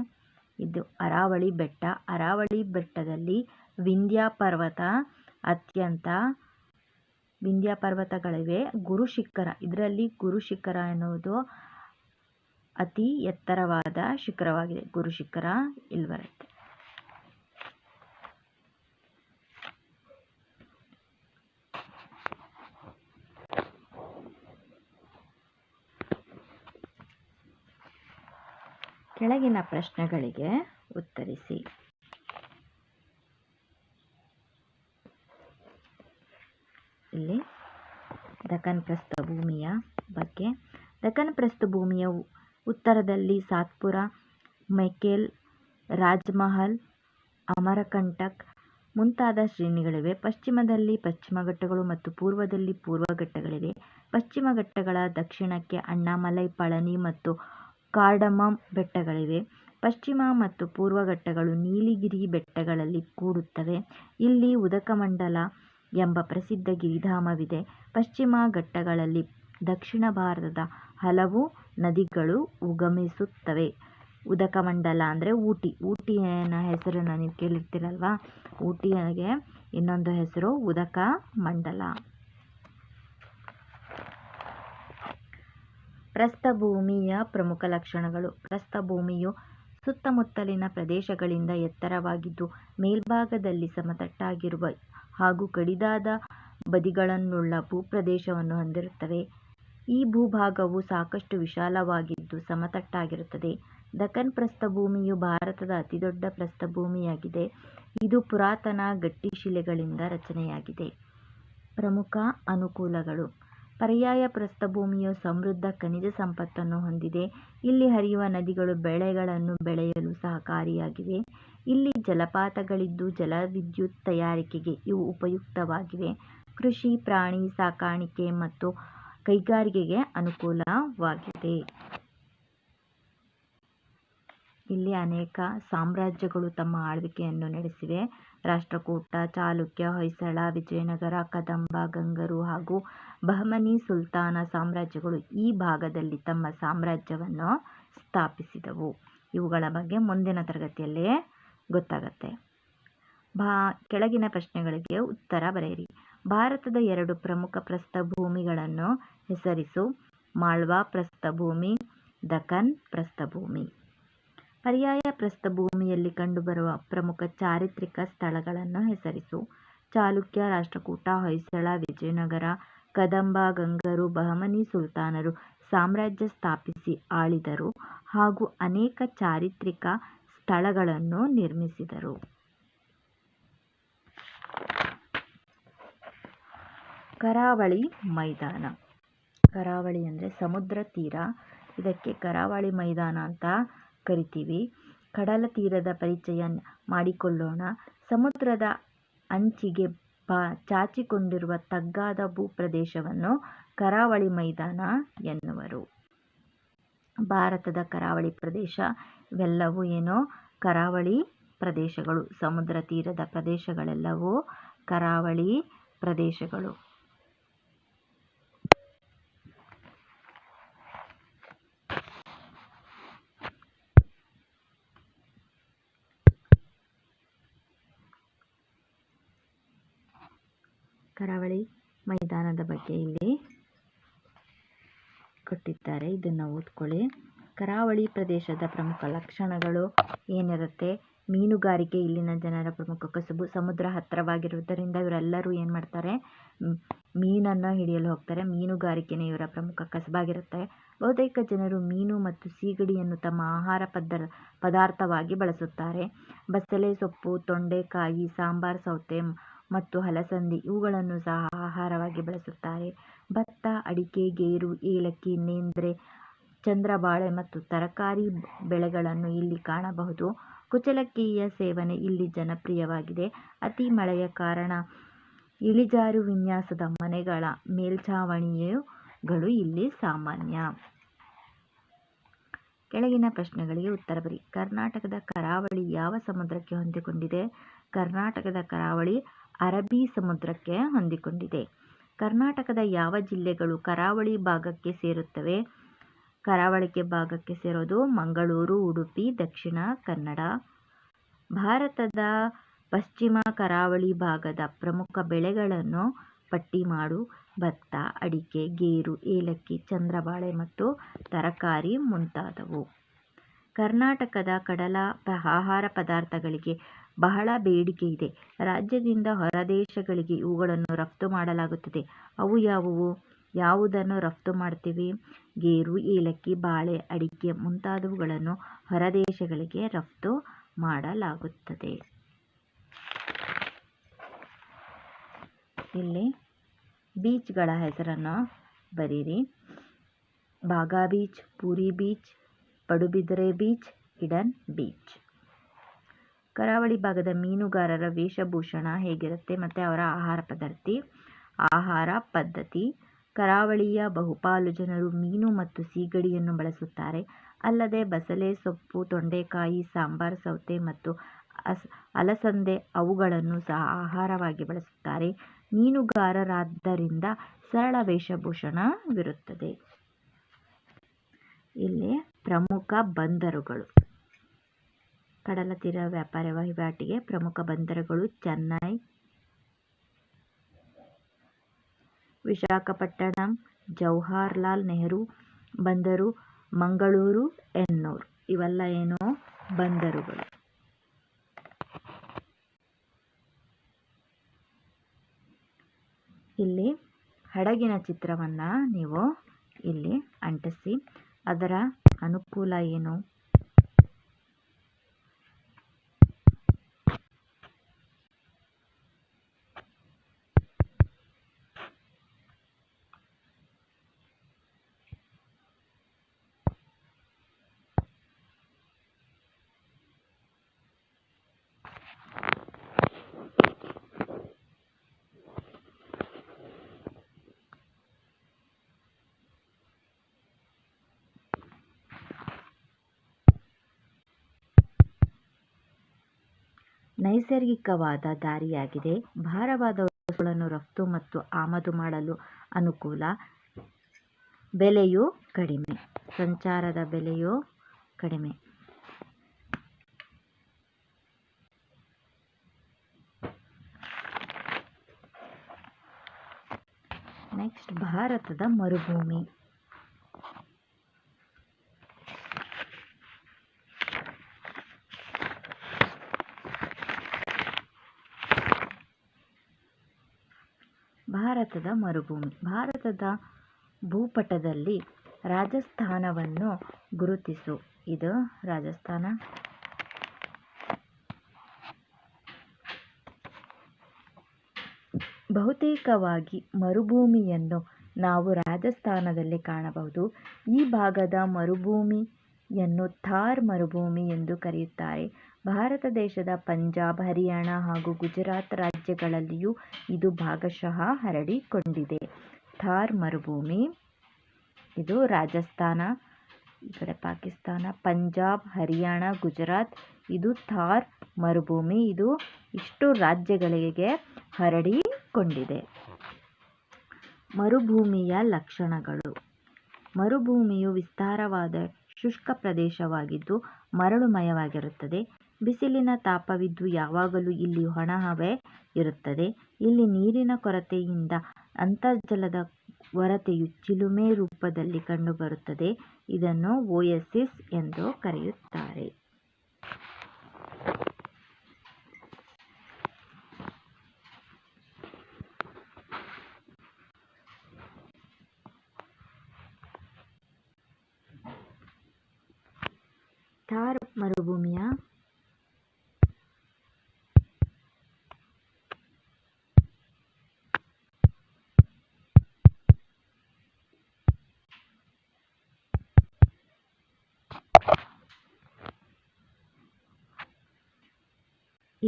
ಇದು ಅರಾವಳಿ ಬೆಟ್ಟ. ಅರಾವಳಿ ಬೆಟ್ಟದಲ್ಲಿ ವಿಂಧ್ಯ ಪರ್ವತಗಳಿವೆ. ಗುರುಶಿಖರ, ಇದರಲ್ಲಿ ಗುರುಶಿಖರ ಎನ್ನುವುದು ಅತಿ ಎತ್ತರವಾದ ಶಿಖರವಾಗಿದೆ. ಗುರುಶಿಖರ ಇಲ್ಲಿ ಬರುತ್ತೆ. ಕೆಳಗಿನ ಪ್ರಶ್ನೆಗಳಿಗೆ ಉತ್ತರಿಸಿ. ಇಲ್ಲಿ ದಕ್ಕನ್ ಪ್ರಸ್ಥಭೂಮಿಯ ಬಗ್ಗೆ. ದಕ್ಕನ್ ಪ್ರಸ್ಥಭೂಮಿಯ ಉತ್ತರದಲ್ಲಿ ಸಾತ್ಪುರ, ಮೆಕೇಲ್, ರಾಜ್ಮಹಲ್, ಅಮರಕಂಟಕ್ ಮುಂತಾದ ಶ್ರೇಣಿಗಳಿವೆ. ಪಶ್ಚಿಮದಲ್ಲಿ ಪಶ್ಚಿಮ ಘಟ್ಟಗಳು ಮತ್ತು ಪೂರ್ವದಲ್ಲಿ ಪೂರ್ವ ಘಟ್ಟಗಳಿವೆ. ಪಶ್ಚಿಮ ಘಟ್ಟಗಳ ದಕ್ಷಿಣಕ್ಕೆ ಅಣ್ಣಾಮಲೈ, ಪಳನಿ ಮತ್ತು ಕಾರ್ಡಮಮ್ ಬೆಟ್ಟಗಳಿವೆ. ಪಶ್ಚಿಮ ಮತ್ತು ಪೂರ್ವ ಘಟ್ಟಗಳು ನೀಲಗಿರಿ ಬೆಟ್ಟಗಳಲ್ಲಿ ಕೂಡುತ್ತವೆ. ಇಲ್ಲಿ ಉದಕಮಂಡಲ ಎಂಬ ಪ್ರಸಿದ್ಧ ಗಿರಿಧಾಮವಿದೆ. ಪಶ್ಚಿಮ ಘಟ್ಟಗಳಲ್ಲಿ ದಕ್ಷಿಣ ಭಾರತದ ಹಲವು ನದಿಗಳು ಉಗಮಿಸುತ್ತವೆ. ಉದಕಮಂಡಲ ಅಂದರೆ ಊಟಿಯ ಹೆಸರನ್ನು ನೀವು ಕೇಳಿರ್ತೀರಲ್ವಾ. ಊಟಿಗೆ ಇನ್ನೊಂದು ಹೆಸರು ಉದಕಮಂಡಲ. ಪ್ರಸ್ಥಭೂಮಿಯ ಪ್ರಮುಖ ಲಕ್ಷಣಗಳು. ಪ್ರಸ್ಥಭೂಮಿಯು ಸುತ್ತಮುತ್ತಲಿನ ಪ್ರದೇಶಗಳಿಂದ ಎತ್ತರವಾಗಿದ್ದು, ಮೇಲ್ಭಾಗದಲ್ಲಿ ಸಮತಟ್ಟಾಗಿರುವ ಹಾಗೂ ಕಡಿದಾದ ಬದಿಗಳನ್ನುಳ್ಳ ಭೂಪ್ರದೇಶವನ್ನು ಹೊಂದಿರುತ್ತವೆ. ಈ ಭೂಭಾಗವು ಸಾಕಷ್ಟು ವಿಶಾಲವಾಗಿದ್ದು ಸಮತಟ್ಟಾಗಿರುತ್ತದೆ. ದಕ್ಕನ್ ಪ್ರಸ್ಥಭೂಮಿಯು ಭಾರತದ ಅತಿದೊಡ್ಡ ಪ್ರಸ್ಥಭೂಮಿಯಾಗಿದೆ. ಇದು ಪುರಾತನ ಗಟ್ಟಿಶಿಲೆಗಳಿಂದ ರಚನೆಯಾಗಿದೆ. ಪ್ರಮುಖ ಅನುಕೂಲಗಳು. ಪರ್ಯಾಯ ಪ್ರಸ್ಥಭೂಮಿಯು ಸಮೃದ್ಧ ಖನಿಜ ಸಂಪತ್ತನ್ನು ಹೊಂದಿದೆ. ಇಲ್ಲಿ ಹರಿಯುವ ನದಿಗಳು ಬೆಳೆಗಳನ್ನು ಬೆಳೆಯಲು ಸಹಕಾರಿಯಾಗಿವೆ. ಇಲ್ಲಿ ಜಲಪಾತಗಳಿದ್ದು ಜಲವಿದ್ಯುತ್ ತಯಾರಿಕೆಗೆ ಇವು ಉಪಯುಕ್ತವಾಗಿವೆ. ಕೃಷಿ, ಪ್ರಾಣಿ ಸಾಕಾಣಿಕೆ ಮತ್ತು ಕೈಗಾರಿಕೆಗೆ ಅನುಕೂಲವಾಗಿದೆ. ಇಲ್ಲಿ ಅನೇಕ ಸಾಮ್ರಾಜ್ಯಗಳು ತಮ್ಮ ಆಳ್ವಿಕೆಯನ್ನು ನಡೆಸಿವೆ. ರಾಷ್ಟ್ರಕೂಟ, ಚಾಲುಕ್ಯ, ಹೊಯ್ಸಳ, ವಿಜಯನಗರ, ಕದಂಬ, ಗಂಗರು ಹಾಗೂ ಬಹಮನಿ ಸುಲ್ತಾನ ಸಾಮ್ರಾಜ್ಯಗಳು ಈ ಭಾಗದಲ್ಲಿ ತಮ್ಮ ಸಾಮ್ರಾಜ್ಯವನ್ನು ಸ್ಥಾಪಿಸಿದವು. ಇವುಗಳ ಬಗ್ಗೆ ಮುಂದಿನ ತರಗತಿಯಲ್ಲಿ ಗೊತ್ತಾಗುತ್ತೆ. ಕೆಳಗಿನ ಪ್ರಶ್ನೆಗಳಿಗೆ ಉತ್ತರ ಬರೆಯಿರಿ. ಭಾರತದ 2 ಪ್ರಮುಖ ಪ್ರಸ್ಥಭೂಮಿಗಳನ್ನು ಹೆಸರಿಸು. ಮಾಳ್ವಾ ಪ್ರಸ್ಥಭೂಮಿ, ದಕ್ಕನ್ ಪ್ರಸ್ಥಭೂಮಿ. ಪರ್ಯಾಯ ಪ್ರಸ್ಥಭೂಮಿಯಲ್ಲಿ ಕಂಡುಬರುವ ಪ್ರಮುಖ ಚಾರಿತ್ರಿಕ ಸ್ಥಳಗಳನ್ನು ಹೆಸರಿಸು. ಚಾಲುಕ್ಯ, ರಾಷ್ಟ್ರಕೂಟ, ಹೊಯ್ಸಳ, ವಿಜಯನಗರ, ಕದಂಬ, ಗಂಗರು, ಬಹಮನಿ ಸುಲ್ತಾನರು ಸಾಮ್ರಾಜ್ಯ ಸ್ಥಾಪಿಸಿ ಆಳಿದರು ಹಾಗೂ ಅನೇಕ ಚಾರಿತ್ರಿಕ ಸ್ಥಳಗಳನ್ನು ನಿರ್ಮಿಸಿದರು. ಕರಾವಳಿ ಮೈದಾನ. ಕರಾವಳಿ ಅಂದರೆ ಸಮುದ್ರ ತೀರ. ಇದಕ್ಕೆ ಕರಾವಳಿ ಮೈದಾನ ಅಂತ ಕರಿತೀವಿ. ಕಡಲ ತೀರದ ಪರಿಚಯ ಮಾಡಿಕೊಳ್ಳೋಣ. ಸಮುದ್ರದ ಅಂಚಿಗೆ ಚಾಚಿಕೊಂಡಿರುವ ತಗ್ಗಾದ ಭೂಪ್ರದೇಶವನ್ನು ಕರಾವಳಿ ಮೈದಾನ ಎನ್ನುವರು. ಭಾರತದ ಕರಾವಳಿ ಪ್ರದೇಶ ಇವೆಲ್ಲವೂ ಕರಾವಳಿ ಪ್ರದೇಶಗಳು. ಸಮುದ್ರ ತೀರದ ಪ್ರದೇಶಗಳೆಲ್ಲವೂ ಕರಾವಳಿ ಪ್ರದೇಶಗಳು. ಕರಾವಳಿ ಮೈದಾನದ ಬಗ್ಗೆ ಇಲ್ಲಿ ಕೊಟ್ಟಿದ್ದಾರೆ, ಇದನ್ನು ಓದ್ಕೊಳ್ಳಿ. ಕರಾವಳಿ ಪ್ರದೇಶದ ಪ್ರಮುಖ ಲಕ್ಷಣಗಳು ಏನಿರುತ್ತೆ? ಮೀನುಗಾರಿಕೆ ಇಲ್ಲಿನ ಜನರ ಪ್ರಮುಖ ಕಸುಬು. ಸಮುದ್ರ ಹತ್ತಿರವಾಗಿರುವುದರಿಂದ ಇವರೆಲ್ಲರೂ ಏನು ಮಾಡ್ತಾರೆ? ಮೀನನ್ನು ಹಿಡಿಯಲು ಹೋಗ್ತಾರೆ. ಮೀನುಗಾರಿಕೆನೇ ಇವರ ಪ್ರಮುಖ ಕಸುಬಾಗಿರುತ್ತೆ. ಬಹುತೇಕ ಜನರು ಮೀನು ಮತ್ತು ಸೀಗಡಿಯನ್ನು ತಮ್ಮ ಆಹಾರ ಪದಾರ್ಥವಾಗಿ ಬಳಸುತ್ತಾರೆ. ಬಸಳೆ ಸೊಪ್ಪು, ತೊಂಡೆಕಾಯಿ, ಸಾಂಬಾರ್ ಸೌತೆ ಮತ್ತು ಹಲಸಂದಿ ಇವುಗಳನ್ನು ಸಹ ಆಹಾರವಾಗಿ ಬಳಸುತ್ತಾರೆ. ಭತ್ತ, ಅಡಿಕೆ, ಗೇರು, ಏಲಕ್ಕಿ, ನೇಂದ್ರೆ, ಚಂದ್ರಬಾಳೆ ಮತ್ತು ತರಕಾರಿ ಬೆಳೆಗಳನ್ನು ಇಲ್ಲಿ ಕಾಣಬಹುದು. ಕುಚ್ಚಲಕ್ಕಿಯ ಸೇವನೆ ಇಲ್ಲಿ ಜನಪ್ರಿಯವಾಗಿದೆ. ಅತಿ ಮಳೆಯ ಕಾರಣ ಇಳಿಜಾರು ವಿನ್ಯಾಸದ ಮನೆಗಳ ಮೇಲ್ಛಾವಣಿಗಳು ಇಲ್ಲಿ ಸಾಮಾನ್ಯ. ಕೆಳಗಿನ ಪ್ರಶ್ನೆಗಳಿಗೆ ಉತ್ತರ ಬರಿ. ಕರ್ನಾಟಕದ ಕರಾವಳಿ ಯಾವ ಸಮುದ್ರಕ್ಕೆ ಹೊಂದಿಕೊಂಡಿದೆ? ಕರ್ನಾಟಕದ ಕರಾವಳಿ ಅರಬ್ಬಿ ಸಮುದ್ರಕ್ಕೆ ಹೊಂದಿಕೊಂಡಿದೆ. ಕರ್ನಾಟಕದ ಯಾವ ಜಿಲ್ಲೆಗಳು ಕರಾವಳಿ ಭಾಗಕ್ಕೆ ಸೇರುತ್ತವೆ? ಕರಾವಳಿ ಭಾಗಕ್ಕೆ ಸೇರೋದು ಮಂಗಳೂರು, ಉಡುಪಿ, ದಕ್ಷಿಣ ಕನ್ನಡ. ಭಾರತದ ಪಶ್ಚಿಮ ಕರಾವಳಿ ಭಾಗದ ಪ್ರಮುಖ ಬೆಳೆಗಳನ್ನು ಪಟ್ಟಿ ಮಾಡು. ಭತ್ತ, ಅಡಿಕೆ, ಗೇರು, ಏಲಕ್ಕಿ, ಚಂದ್ರಬಾಳೆ ಮತ್ತು ತರಕಾರಿ ಮುಂತಾದವು. ಕರ್ನಾಟಕದ ಕಡಲ ಆಹಾರ ಪದಾರ್ಥಗಳಿಗೆ ಬಹಳ ಬೇಡಿಕೆ ಇದೆ. ರಾಜ್ಯದಿಂದ ಹೊರದೇಶಗಳಿಗೆ ಇವುಗಳನ್ನು ರಫ್ತು ಮಾಡಲಾಗುತ್ತದೆ. ಅವು ಯಾವುವು? ಯಾವುದನ್ನು ರಫ್ತು ಮಾಡ್ತೀವಿ? ಗೇರು, ಏಲಕ್ಕಿ, ಬಾಳೆ, ಅಡಿಕೆ ಮುಂತಾದವುಗಳನ್ನು ಹೊರದೇಶಗಳಿಗೆ ರಫ್ತು ಮಾಡಲಾಗುತ್ತದೆ. ಇಲ್ಲಿ ಬೀಚ್ಗಳ ಹೆಸರನ್ನು ಬರೀರಿ. Baga beach, Puri beach, Padubidri beach, hidden beach. ಕರಾವಳಿ ಭಾಗದ ಮೀನುಗಾರರ ವೇಷಭೂಷಣ ಹೇಗಿರುತ್ತೆ ಮತ್ತು ಅವರ ಆಹಾರ ಪದ್ಧತಿ. ಕರಾವಳಿಯ ಬಹುಪಾಲು ಜನರು ಮೀನು ಮತ್ತು ಸೀಗಡಿಯನ್ನು ಬಳಸುತ್ತಾರೆ. ಅಲ್ಲದೆ ಬಸಳೆ ಸೊಪ್ಪು, ತೊಂಡೆಕಾಯಿ, ಸಾಂಬಾರ್, ಸೌತೆ ಮತ್ತು ಅಲಸಂದೆ ಅವುಗಳನ್ನು ಸಹ ಆಹಾರವಾಗಿ ಬಳಸುತ್ತಾರೆ. ಮೀನುಗಾರರಾದ್ದರಿಂದ ಸರಳ ವೇಷಭೂಷಣವಿರುತ್ತದೆ. ಇಲ್ಲಿ ಪ್ರಮುಖ ಬಂದರುಗಳು. ಕಡಲ ತೀರ ವ್ಯಾಪಾರ ವಹಿವಾಟಿಗೆ ಪ್ರಮುಖ ಬಂದರುಗಳು ಚೆನ್ನೈ, ವಿಶಾಖಪಟ್ಟಣಂ, ಜವಾಹರಲಾಲ್ ನೆಹರು ಬಂದರು, ಮಂಗಳೂರು, ಎನ್ನೂರು. ಇವೆಲ್ಲ ಏನು ಬಂದರುಗಳು. ಇಲ್ಲಿ ಹಡಗಿನ ಚಿತ್ರವನ್ನು ನೀವು ಇಲ್ಲಿ ಅಂಟಿಸಿ. ಅದರ ಅನುಕೂಲ ಏನು? ನೈಸರ್ಗಿಕವಾದ ದಾರಿಯಾಗಿದೆ. ಭಾರವಾದ ವಸ್ತುಗಳನ್ನು ರಫ್ತು ಮತ್ತು ಆಮದು ಮಾಡಲು ಅನುಕೂಲ. ಬೆಲೆಯು ಕಡಿಮೆ. ಸಂಚಾರದ ಬೆಲೆಯು ಕಡಿಮೆ. ನೆಕ್ಸ್ಟ್, ಭಾರತದ ಮರುಭೂಮಿ. ಭಾರತದ ಭೂಪಟದಲ್ಲಿ ರಾಜಸ್ಥಾನವನ್ನು ಗುರುತಿಸು. ಇದು ರಾಜಸ್ಥಾನ. ಬಹುತೇಕವಾಗಿ ಮರುಭೂಮಿಯನ್ನು ನಾವು ರಾಜಸ್ಥಾನದಲ್ಲಿ ಕಾಣಬಹುದು. ಈ ಭಾಗದ ಮರುಭೂಮಿಯನ್ನು ಥಾರ್ ಮರುಭೂಮಿ ಎಂದು ಕರೆಯುತ್ತಾರೆ. ಭಾರತ ದೇಶದ ಪಂಜಾಬ್, ಹರಿಯಾಣ ಹಾಗೂ ಗುಜರಾತ್ ರಾಜ್ಯಗಳಲ್ಲಿಯೂ ಇದು ಭಾಗಶಃ ಹರಡಿಕೊಂಡಿದೆ. ಥಾರ್ ಮರುಭೂಮಿ ಇದು ರಾಜಸ್ಥಾನ, ಈ ಕಡೆ ಪಾಕಿಸ್ತಾನ, ಪಂಜಾಬ್, ಹರಿಯಾಣ, ಗುಜರಾತ್. ಇದು ಥಾರ್ ಮರುಭೂಮಿ. ಇದು ಇಷ್ಟು ರಾಜ್ಯಗಳಿಗೆ ಹರಡಿಕೊಂಡಿದೆ. ಮರುಭೂಮಿಯ ಲಕ್ಷಣಗಳು. ಮರುಭೂಮಿಯು ವಿಸ್ತಾರವಾದ ಶುಷ್ಕ ಪ್ರದೇಶವಾಗಿದ್ದು ಮರಳುಮಯವಾಗಿರುತ್ತದೆ. ಬಿಸಿಲಿನ ತಾಪವಿದ್ದು ಯಾವಾಗಲೂ ಇಲ್ಲಿ ಒಣಹವೆ ಇರುತ್ತದೆ. ಇಲ್ಲಿ ನೀರಿನ ಕೊರತೆಯಿಂದ ಅಂತರ್ಜಲದ ಕೊರತೆಯು ಚಿಲುಮೆ ರೂಪದಲ್ಲಿ ಕಂಡುಬರುತ್ತದೆ. ಇದನ್ನು ಓಯಸಿಸ್ ಎಂದು ಕರೆಯುತ್ತಾರೆ. ಥಾರ್ ಮರುಭೂಮಿಯ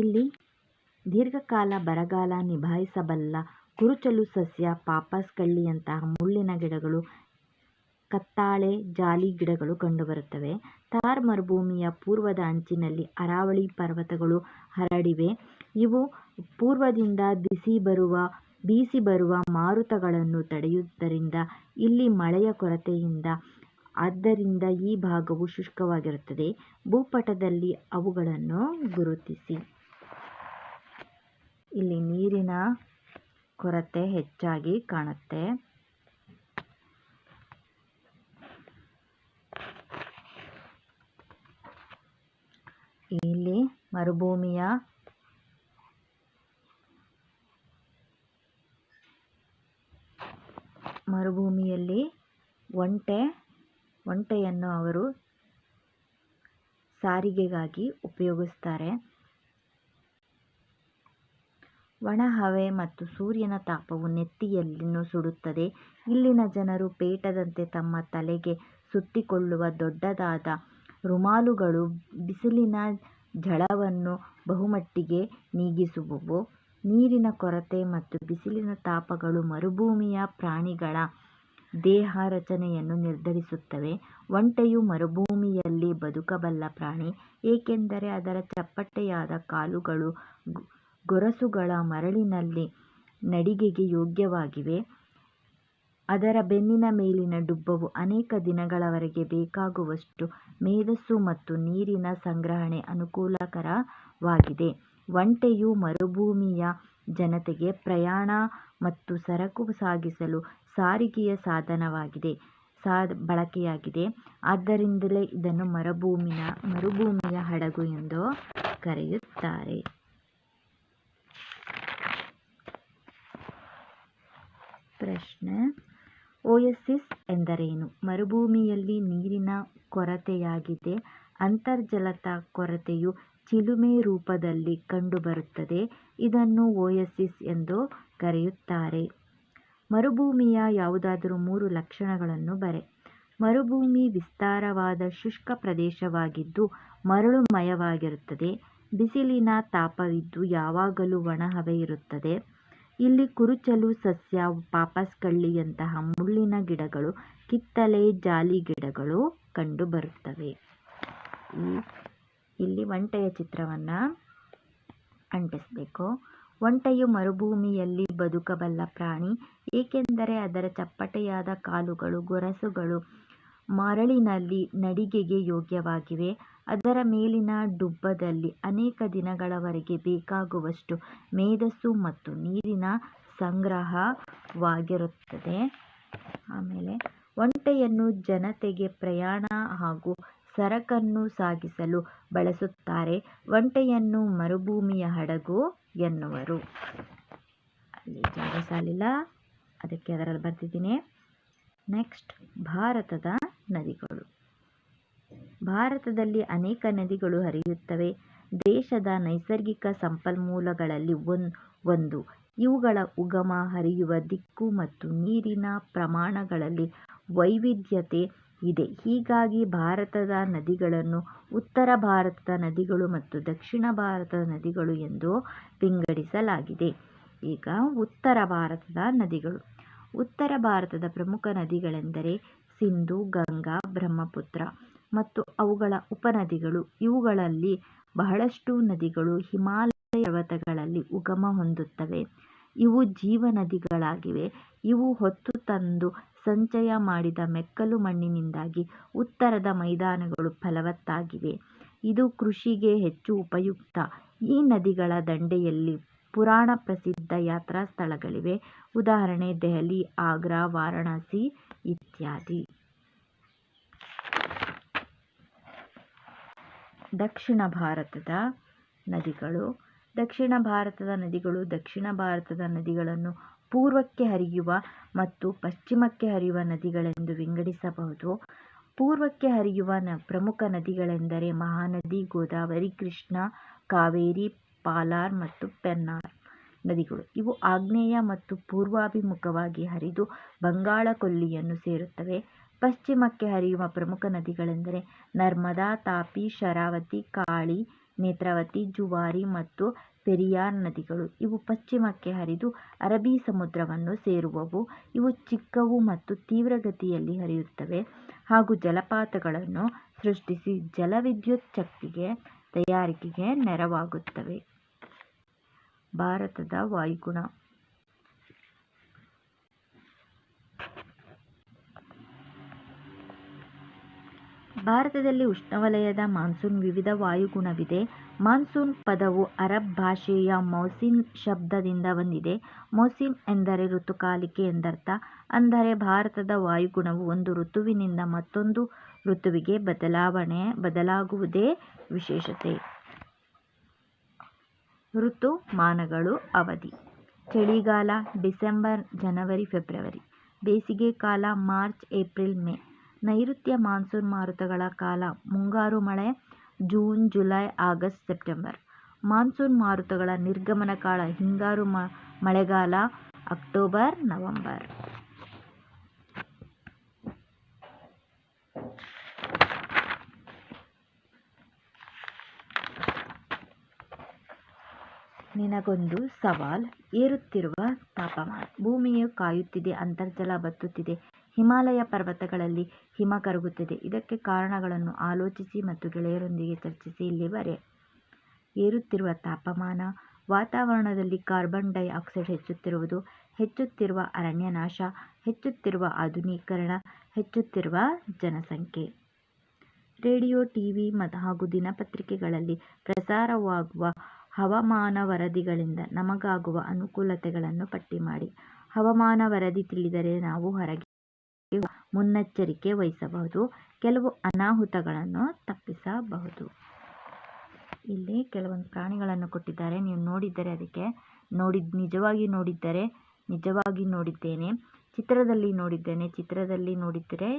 ಇಲ್ಲಿ ದೀರ್ಘಕಾಲ ಬರಗಾಲ ನಿಭಾಯಿಸಬಲ್ಲ ಕುರುಚಲು ಸಸ್ಯ, ಪಾಪಸ್ ಕಳ್ಳಿಯಂತಹ ಮುಳ್ಳಿನ ಗಿಡಗಳು, ಕತ್ತಾಳೆ, ಜಾಲಿ ಗಿಡಗಳು ಕಂಡುಬರುತ್ತವೆ. ಥಾರ್ ಮರುಭೂಮಿಯ ಪೂರ್ವದ ಅಂಚಿನಲ್ಲಿ ಅರಾವಳಿ ಪರ್ವತಗಳು ಹರಡಿವೆ. ಇವು ಪೂರ್ವದಿಂದ ಬೀಸಿ ಬರುವ ಮಾರುತಗಳನ್ನು ತಡೆಯುವುದರಿಂದ ಇಲ್ಲಿ ಮಳೆಯ ಕೊರತೆಯಿಂದ ಆದ್ದರಿಂದ ಈ ಭಾಗವು ಶುಷ್ಕವಾಗಿರುತ್ತದೆ. ಭೂಪಟದಲ್ಲಿ ಅವುಗಳನ್ನು ಗುರುತಿಸಿ. ಇಲ್ಲಿ ನೀರಿನ ಕೊರತೆ ಹೆಚ್ಚಾಗಿ ಕಾಣುತ್ತೆ. ಇಲ್ಲಿ ಮರುಭೂಮಿಯಲ್ಲಿ ಒಂಟೆಯನ್ನು ಅವರು ಸಾರಿಗೆಗಾಗಿ ಉಪಯೋಗಿಸ್ತಾರೆ. ಒಣ ಹವೆ ಮತ್ತು ಸೂರ್ಯನ ತಾಪವು ನೆತ್ತಿಯನ್ನು ಸುಡುತ್ತದೆ. ಇಲ್ಲಿನ ಜನರು ಪೇಟದಂತೆ ತಮ್ಮ ತಲೆಗೆ ಸುತ್ತಿಕೊಳ್ಳುವ ದೊಡ್ಡದಾದ ರುಮಾಲುಗಳು ಬಿಸಿಲಿನ ಝಳವನ್ನು ಬಹುಮಟ್ಟಿಗೆ ನೀಗಿಸುವವು. ನೀರಿನ ಕೊರತೆ ಮತ್ತು ಬಿಸಿಲಿನ ತಾಪಗಳು ಮರುಭೂಮಿಯ ಪ್ರಾಣಿಗಳ ದೇಹ ರಚನೆಯನ್ನು ನಿರ್ಧರಿಸುತ್ತವೆ. ಒಂಟೆಯು ಮರುಭೂಮಿಯಲ್ಲಿ ಬದುಕಬಲ್ಲ ಪ್ರಾಣಿ, ಏಕೆಂದರೆ ಅದರ ಚಪ್ಪಟೆಯಾದ ಕಾಲುಗಳು ಗೊರಸುಗಳ ಮರಳಿನಲ್ಲಿ ನಡಿಗೆಗೆ ಯೋಗ್ಯವಾಗಿವೆ. ಅದರ ಬೆನ್ನಿನ ಮೇಲಿನ ಡುಬ್ಬವು ಅನೇಕ ದಿನಗಳವರೆಗೆ ಬೇಕಾಗುವಷ್ಟು ಮೇದಸ್ಸು ಮತ್ತು ನೀರಿನ ಸಂಗ್ರಹಣೆ ಅನುಕೂಲಕರವಾಗಿದೆ. ಒಂಟೆಯು ಮರುಭೂಮಿಯ ಜನತೆಗೆ ಪ್ರಯಾಣ ಮತ್ತು ಸರಕು ಸಾಗಿಸಲು ಸಾರಿಗೆಯ ಸಾಧನವಾಗಿ ಬಳಕೆಯಾಗಿದೆ. ಆದ್ದರಿಂದಲೇ ಇದನ್ನು ಮರುಭೂಮಿಯ ಹಡಗು ಎಂದು ಕರೆಯುತ್ತಾರೆ. ಪ್ರಶ್ನೆ: ಓಯಸಿಸ್ ಎಂದರೇನು? ಮರುಭೂಮಿಯಲ್ಲಿ ನೀರಿನ ಕೊರತೆಯಾಗಿದೆ. ಅಂತರ್ಜಲದ ಕೊರತೆಯು ಚಿಲುಮೆ ರೂಪದಲ್ಲಿ ಕಂಡುಬರುತ್ತದೆ. ಇದನ್ನು ಓಯಸಿಸ್ ಎಂದು ಕರೆಯುತ್ತಾರೆ. ಮರುಭೂಮಿಯ ಯಾವುದಾದರೂ 3 ಲಕ್ಷಣಗಳನ್ನು ಬರೆ. ಮರುಭೂಮಿ ವಿಸ್ತಾರವಾದ ಶುಷ್ಕ ಪ್ರದೇಶವಾಗಿದ್ದು ಮರಳುಮಯವಾಗಿರುತ್ತದೆ. ಬಿಸಿಲಿನ ತಾಪವಿದ್ದು ಯಾವಾಗಲೂ ಒಣಹವೆ ಇರುತ್ತದೆ. ಇಲ್ಲಿ ಕುರುಚಲು ಸಸ್ಯ, ಪಾಪಸ್ ಕಳ್ಳಿಯಂತಹ ಮುಳ್ಳಿನ ಗಿಡಗಳು, ಕಿತ್ತಳೆ, ಜಾಲಿ ಗಿಡಗಳು ಕಂಡುಬರುತ್ತವೆ. ಇಲ್ಲಿ ಒಂಟೆಯ ಚಿತ್ರವನ್ನು ಅಂಟಿಸಬೇಕು. ಒಂಟೆಯು ಮರುಭೂಮಿಯಲ್ಲಿ ಬದುಕಬಲ್ಲ ಪ್ರಾಣಿ, ಏಕೆಂದರೆ ಅದರ ಚಪ್ಪಟೆಯಾದ ಕಾಲುಗಳು ಗೊರಸುಗಳು ಮರಳಿನಲ್ಲಿ ನಡಿಗೆಗೆ ಯೋಗ್ಯವಾಗಿವೆ. ಅದರ ಮೇಲಿನ ಡುಬ್ಬದಲ್ಲಿ ಅನೇಕ ದಿನಗಳವರೆಗೆ ಬೇಕಾಗುವಷ್ಟು ಮೇದಸ್ಸು ಮತ್ತು ನೀರಿನ ಸಂಗ್ರಹವಾಗಿರುತ್ತದೆ. ಆಮೇಲೆ ಒಂಟೆಯನ್ನು ಜನತೆಗೆ ಪ್ರಯಾಣ ಹಾಗೂ ಸರಕನ್ನು ಸಾಗಿಸಲು ಬಳಸುತ್ತಾರೆ. ಒಂಟೆಯನ್ನು ಮರುಭೂಮಿಯ ಹಡಗು ಎನ್ನುವರು. ಅಲ್ಲಿ ಜಾಗ ಸಾಲಿಲ್ಲ, ಅದಕ್ಕೆ ಅದರಲ್ಲಿ ಬರ್ತಿದ್ದೀನಿ. ನೆಕ್ಸ್ಟ್, ಭಾರತದ ನದಿಗಳು. ಭಾರತದಲ್ಲಿ ಅನೇಕ ನದಿಗಳು ಹರಿಯುತ್ತವೆ. ದೇಶದ ನೈಸರ್ಗಿಕ ಸಂಪನ್ಮೂಲಗಳಲ್ಲಿ ಒಂದು. ಇವುಗಳ ಉಗಮ, ಹರಿಯುವ ದಿಕ್ಕು ಮತ್ತು ನೀರಿನ ಪ್ರಮಾಣಗಳಲ್ಲಿ ವೈವಿಧ್ಯತೆ ಇದೆ. ಹೀಗಾಗಿ ಭಾರತದ ನದಿಗಳನ್ನು ಉತ್ತರ ಭಾರತದ ನದಿಗಳು ಮತ್ತು ದಕ್ಷಿಣ ಭಾರತದ ನದಿಗಳು ಎಂದು ವಿಂಗಡಿಸಲಾಗಿದೆ. ಈಗ ಉತ್ತರ ಭಾರತದ ನದಿಗಳು. ಉತ್ತರ ಭಾರತದ ಪ್ರಮುಖ ನದಿಗಳೆಂದರೆ ಸಿಂಧೂ, ಗಂಗಾ, ಬ್ರಹ್ಮಪುತ್ರ ಮತ್ತು ಅವುಗಳ ಉಪನದಿಗಳು. ಇವುಗಳಲ್ಲಿ ಬಹಳಷ್ಟು ನದಿಗಳು ಹಿಮಾಲಯ ಪರ್ವತಗಳಲ್ಲಿ ಉಗಮ ಹೊಂದುತ್ತವೆ. ಇವು ಜೀವನದಿಗಳಾಗಿವೆ. ಇವು ಹೊತ್ತು ತಂದು ಸಂಚಯ ಮಾಡಿದ ಮೆಕ್ಕಲು ಮಣ್ಣಿನಿಂದಾಗಿ ಉತ್ತರದ ಮೈದಾನಗಳು ಫಲವತ್ತಾಗಿವೆ. ಇದು ಕೃಷಿಗೆ ಹೆಚ್ಚು ಉಪಯುಕ್ತ. ಈ ನದಿಗಳ ದಂಡೆಯಲ್ಲಿ ಪುರಾಣ ಪ್ರಸಿದ್ಧ ಯಾತ್ರಾ ಸ್ಥಳಗಳಿವೆ. ಉದಾಹರಣೆ ದೆಹಲಿ, ಆಗ್ರಾ, ವಾರಣಾಸಿ ಇತ್ಯಾದಿ. ದಕ್ಷಿಣ ಭಾರತದ ನದಿಗಳು. ದಕ್ಷಿಣ ಭಾರತದ ನದಿಗಳು ದಕ್ಷಿಣ ಭಾರತದ ನದಿಗಳನ್ನು ಪೂರ್ವಕ್ಕೆ ಹರಿಯುವ ಮತ್ತು ಪಶ್ಚಿಮಕ್ಕೆ ಹರಿಯುವ ನದಿಗಳೆಂದು ವಿಂಗಡಿಸಬಹುದು. ಪೂರ್ವಕ್ಕೆ ಹರಿಯುವ ಪ್ರಮುಖ ನದಿಗಳೆಂದರೆ ಮಹಾನದಿ, ಗೋದಾವರಿ, ಕೃಷ್ಣ, ಕಾವೇರಿ, ಪಾಲಾರ್ ಮತ್ತು ಪೆನ್ನಾರ್ ನದಿಗಳು. ಇವು ಆಗ್ನೇಯ ಮತ್ತು ಪೂರ್ವಾಭಿಮುಖವಾಗಿ ಹರಿದು ಬಂಗಾಳ ಕೊಲ್ಲಿಯನ್ನು ಸೇರುತ್ತವೆ. ಪಶ್ಚಿಮಕ್ಕೆ ಹರಿಯುವ ಪ್ರಮುಖ ನದಿಗಳೆಂದರೆ ನರ್ಮದಾ, ತಾಪಿ, ಶರಾವತಿ, ಕಾಳಿ, ನೇತ್ರಾವತಿ, ಜುವಾರಿ ಮತ್ತು ಪೆರಿಯಾರ್ ನದಿಗಳು. ಇವು ಪಶ್ಚಿಮಕ್ಕೆ ಹರಿದು ಅರಬ್ಬಿ ಸಮುದ್ರವನ್ನು ಸೇರುವವು. ಇವು ಚಿಕ್ಕವು ಮತ್ತು ತೀವ್ರಗತಿಯಲ್ಲಿ ಹರಿಯುತ್ತವೆ ಹಾಗೂ ಜಲಪಾತಗಳನ್ನು ಸೃಷ್ಟಿಸಿ ಜಲವಿದ್ಯುತ್ ಶಕ್ತಿಗೆ ತಯಾರಿಕೆಗೆ ನೆರವಾಗುತ್ತವೆ. ಭಾರತದ ವಾಯುಗುಣ. ಭಾರತದಲ್ಲಿ ಉಷ್ಣವಲಯದ ಮಾನ್ಸೂನ್ ವಿವಿಧ ವಾಯುಗುಣವಿದೆ. ಮಾನ್ಸೂನ್ ಪದವು ಅರಬ್ ಭಾಷೆಯ ಮೌಸಿಮ್ ಶಬ್ದದಿಂದ ಬಂದಿದೆ. ಮೌಸಿಮ್ ಎಂದರೆ ಋತುಕಾಲಿಕೆ ಎಂದರ್ಥ. ಅಂದರೆ ಭಾರತದ ವಾಯುಗುಣವು ಒಂದು ಋತುವಿನಿಂದ ಮತ್ತೊಂದು ಋತುವಿಗೆ ಬದಲಾಗುವುದೇ ವಿಶೇಷತೆ. ಋತುಮಾನಗಳು. ಅವಧಿ: ಚಳಿಗಾಲ ಡಿಸೆಂಬರ್ ಜನವರಿ ಫೆಬ್ರವರಿ. ಬೇಸಿಗೆ ಕಾಲ ಮಾರ್ಚ್ ಏಪ್ರಿಲ್ ಮೇ. ನೈಋತ್ಯ ಮಾನ್ಸೂನ್ ಮಾರುತಗಳ ಕಾಲ ಮುಂಗಾರು ಮಳೆ June July August September. Monsoon ಮಾರುತಗಳ ನಿರ್ಗಮನ ಕಾಲ ಹಿಂಗಾರು ಮಳೆಗಾಲ ಅಕ್ಟೋಬರ್ ನವೆಂಬರ್. ನಿನಗೊಂದು ಸವಾಲ್. ಏರುತ್ತಿರುವ ತಾಪಮಾನ. ಭೂಮಿಯು ಕಾಯುತ್ತಿದೆ. ಅಂತರ್ಜಲ ಬತ್ತುತ್ತಿದೆ. ಹಿಮಾಲಯ ಪರ್ವತಗಳಲ್ಲಿ ಹಿಮ ಕರಗುತ್ತಿದೆ. ಇದಕ್ಕೆ ಕಾರಣಗಳನ್ನು ಆಲೋಚಿಸಿ ಮತ್ತು ಗೆಳೆಯರೊಂದಿಗೆ ಚರ್ಚಿಸಿ ಇಲ್ಲಿ ಬರೆ. ಏರುತ್ತಿರುವ ತಾಪಮಾನ. ವಾತಾವರಣದಲ್ಲಿ ಕಾರ್ಬನ್ ಡೈ ಆಕ್ಸೈಡ್ ಹೆಚ್ಚುತ್ತಿರುವುದು. ಹೆಚ್ಚುತ್ತಿರುವ ಅರಣ್ಯನಾಶ. ಹೆಚ್ಚುತ್ತಿರುವ ಆಧುನೀಕರಣ. ಹೆಚ್ಚುತ್ತಿರುವ ಜನಸಂಖ್ಯೆ. ರೇಡಿಯೋ, ಟಿವಿ ಹಾಗೂ ದಿನಪತ್ರಿಕೆಗಳಲ್ಲಿ ಪ್ರಸಾರವಾಗುವ ಹವಾಮಾನ ವರದಿಗಳಿಂದ ನಮಗಾಗುವ ಅನುಕೂಲತೆಗಳನ್ನು ಪಟ್ಟಿ ಮಾಡಿ. ಹವಾಮಾನ ವರದಿ ತಿಳಿದರೆ ನಾವು ಹೊರಗೆ ಮುನ್ನೆಚ್ಚರಿಕೆ ವಹಿಸಬಹುದು. ಕೆಲವು ಅನಾಹುತಗಳನ್ನು ತಪ್ಪಿಸಬಹುದು. ಇಲ್ಲಿ ಕೆಲವೊಂದು ಪ್ರಾಣಿಗಳನ್ನು ಕೊಟ್ಟಿದ್ದಾರೆ. ನೀವು ನೋಡಿದ್ದರೆ ಅದಕ್ಕೆ ನಿಜವಾಗಿ ನೋಡಿದ್ದರೆ ನಿಜವಾಗಿ ನೋಡಿದ್ದೇನೆ, ಚಿತ್ರದಲ್ಲಿ ನೋಡಿದ್ದೇನೆ, ಚಿತ್ರದಲ್ಲಿ ನೋಡಿದ್ದರೆ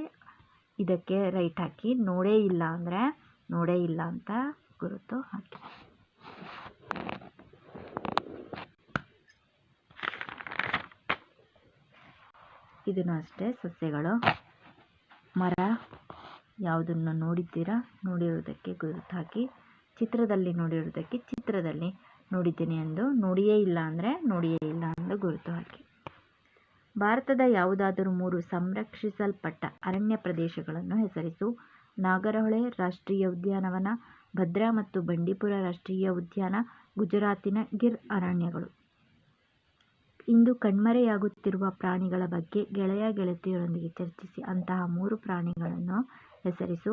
ಇದಕ್ಕೆ ರೈಟ್ ಹಾಕಿ, ನೋಡೇ ಇಲ್ಲ ಅಂದರೆ ನೋಡೇ ಇಲ್ಲ ಅಂತ ಗುರುತು ಹಾಕಿ. ಇದನ್ನು ಅಷ್ಟೇ ಸಸ್ಯಗಳು, ಮರ ಯಾವುದನ್ನು ನೋಡಿದ್ದೀರಾ ನೋಡಿರುವುದಕ್ಕೆ ಗುರುತು ಹಾಕಿ. ಚಿತ್ರದಲ್ಲಿ ನೋಡಿರುವುದಕ್ಕೆ ಚಿತ್ರದಲ್ಲಿ ನೋಡಿದ್ದೇನೆ ಎಂದು, ನೋಡಿಯೇ ಇಲ್ಲ ಅಂದರೆ ನೋಡಿಯೇ ಇಲ್ಲ ಎಂದು ಗುರುತು ಹಾಕಿ. ಭಾರತದ ಯಾವುದಾದರೂ 3 ಸಂರಕ್ಷಿಸಲ್ಪಟ್ಟ ಅರಣ್ಯ ಪ್ರದೇಶಗಳನ್ನು ಹೆಸರಿಸು. ನಾಗರಹೊಳೆ ರಾಷ್ಟ್ರೀಯ ಉದ್ಯಾನವನ, ಭದ್ರಾ ಮತ್ತು ಬಂಡೀಪುರ ರಾಷ್ಟ್ರೀಯ ಉದ್ಯಾನ, ಗುಜರಾತಿನ ಗಿರ್ ಅರಣ್ಯಗಳು. ಇಂದು ಕಣ್ಮರೆಯಾಗುತ್ತಿರುವ ಪ್ರಾಣಿಗಳ ಬಗ್ಗೆ ಗೆಳೆಯ-ಗೆಳತಿಯರೊಂದಿಗೆ ಚರ್ಚಿಸಿ. ಅಂತಹ 3 ಪ್ರಾಣಿಗಳನ್ನು ಹೆಸರಿಸು.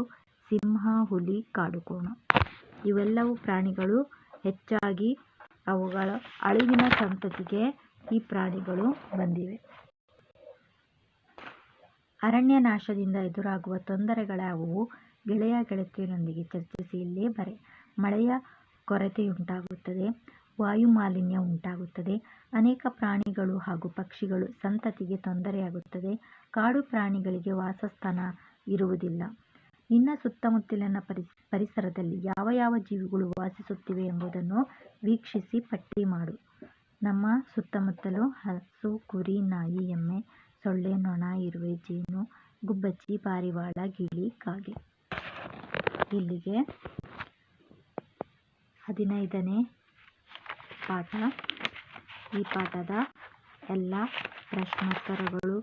ಸಿಂಹ, ಹುಲಿ, ಕಾಡುಕೋಣ. ಇವೆಲ್ಲವೂ ಪ್ರಾಣಿಗಳು. ಹೆಚ್ಚಾಗಿ ಅವುಗಳ ಅಳಿವಿನ ಸಂತತಿಗೆ ಈ ಪ್ರಾಣಿಗಳು ಬಂದಿವೆ. ಅರಣ್ಯನಾಶದಿಂದ ಎದುರಾಗುವ ತೊಂದರೆಗಳ್ಯಾವುವು? ಗೆಳೆಯ-ಗೆಳತಿಯರೊಂದಿಗೆ ಚರ್ಚಿಸಿ ಇಲ್ಲಿ ಬರೆ. ಮಳೆಯ ಕೊರತೆಯುಂಟಾಗುತ್ತದೆ. ವಾಯುಮಾಲಿನ್ಯ ಉಂಟಾಗುತ್ತದೆ. ಅನೇಕ ಪ್ರಾಣಿಗಳು ಹಾಗೂ ಪಕ್ಷಿಗಳು ಸಂತತಿಗೆ ತೊಂದರೆಯಾಗುತ್ತದೆ. ಕಾಡು ಪ್ರಾಣಿಗಳಿಗೆ ವಾಸಸ್ಥಾನ ಇರುವುದಿಲ್ಲ. ನಿನ್ನ ಸುತ್ತಮುತ್ತಲಿನ ಪರಿಸರದಲ್ಲಿ ಯಾವ ಯಾವ ಜೀವಿಗಳು ವಾಸಿಸುತ್ತಿವೆ ಎಂಬುದನ್ನು ವೀಕ್ಷಿಸಿ ಪಟ್ಟಿ ಮಾಡು. ನಮ್ಮ ಸುತ್ತಮುತ್ತಲು ಹಸು, ಕುರಿ, ನಾಯಿ, ಎಮ್ಮೆ, ಸೊಳ್ಳೆ, ನೊಣ, ಇರುವೆ, ಜೇನು, ಗುಬ್ಬಚ್ಚಿ, ಪಾರಿವಾಳ, ಗಿಳಿ, ಕಾಗೆ. ಇಲ್ಲಿಗೆ 15ನೇ ಪಾಠ. ಈ ಪಾಠದ ಎಲ್ಲ ಪ್ರಶ್ನೋತ್ತರಗಳು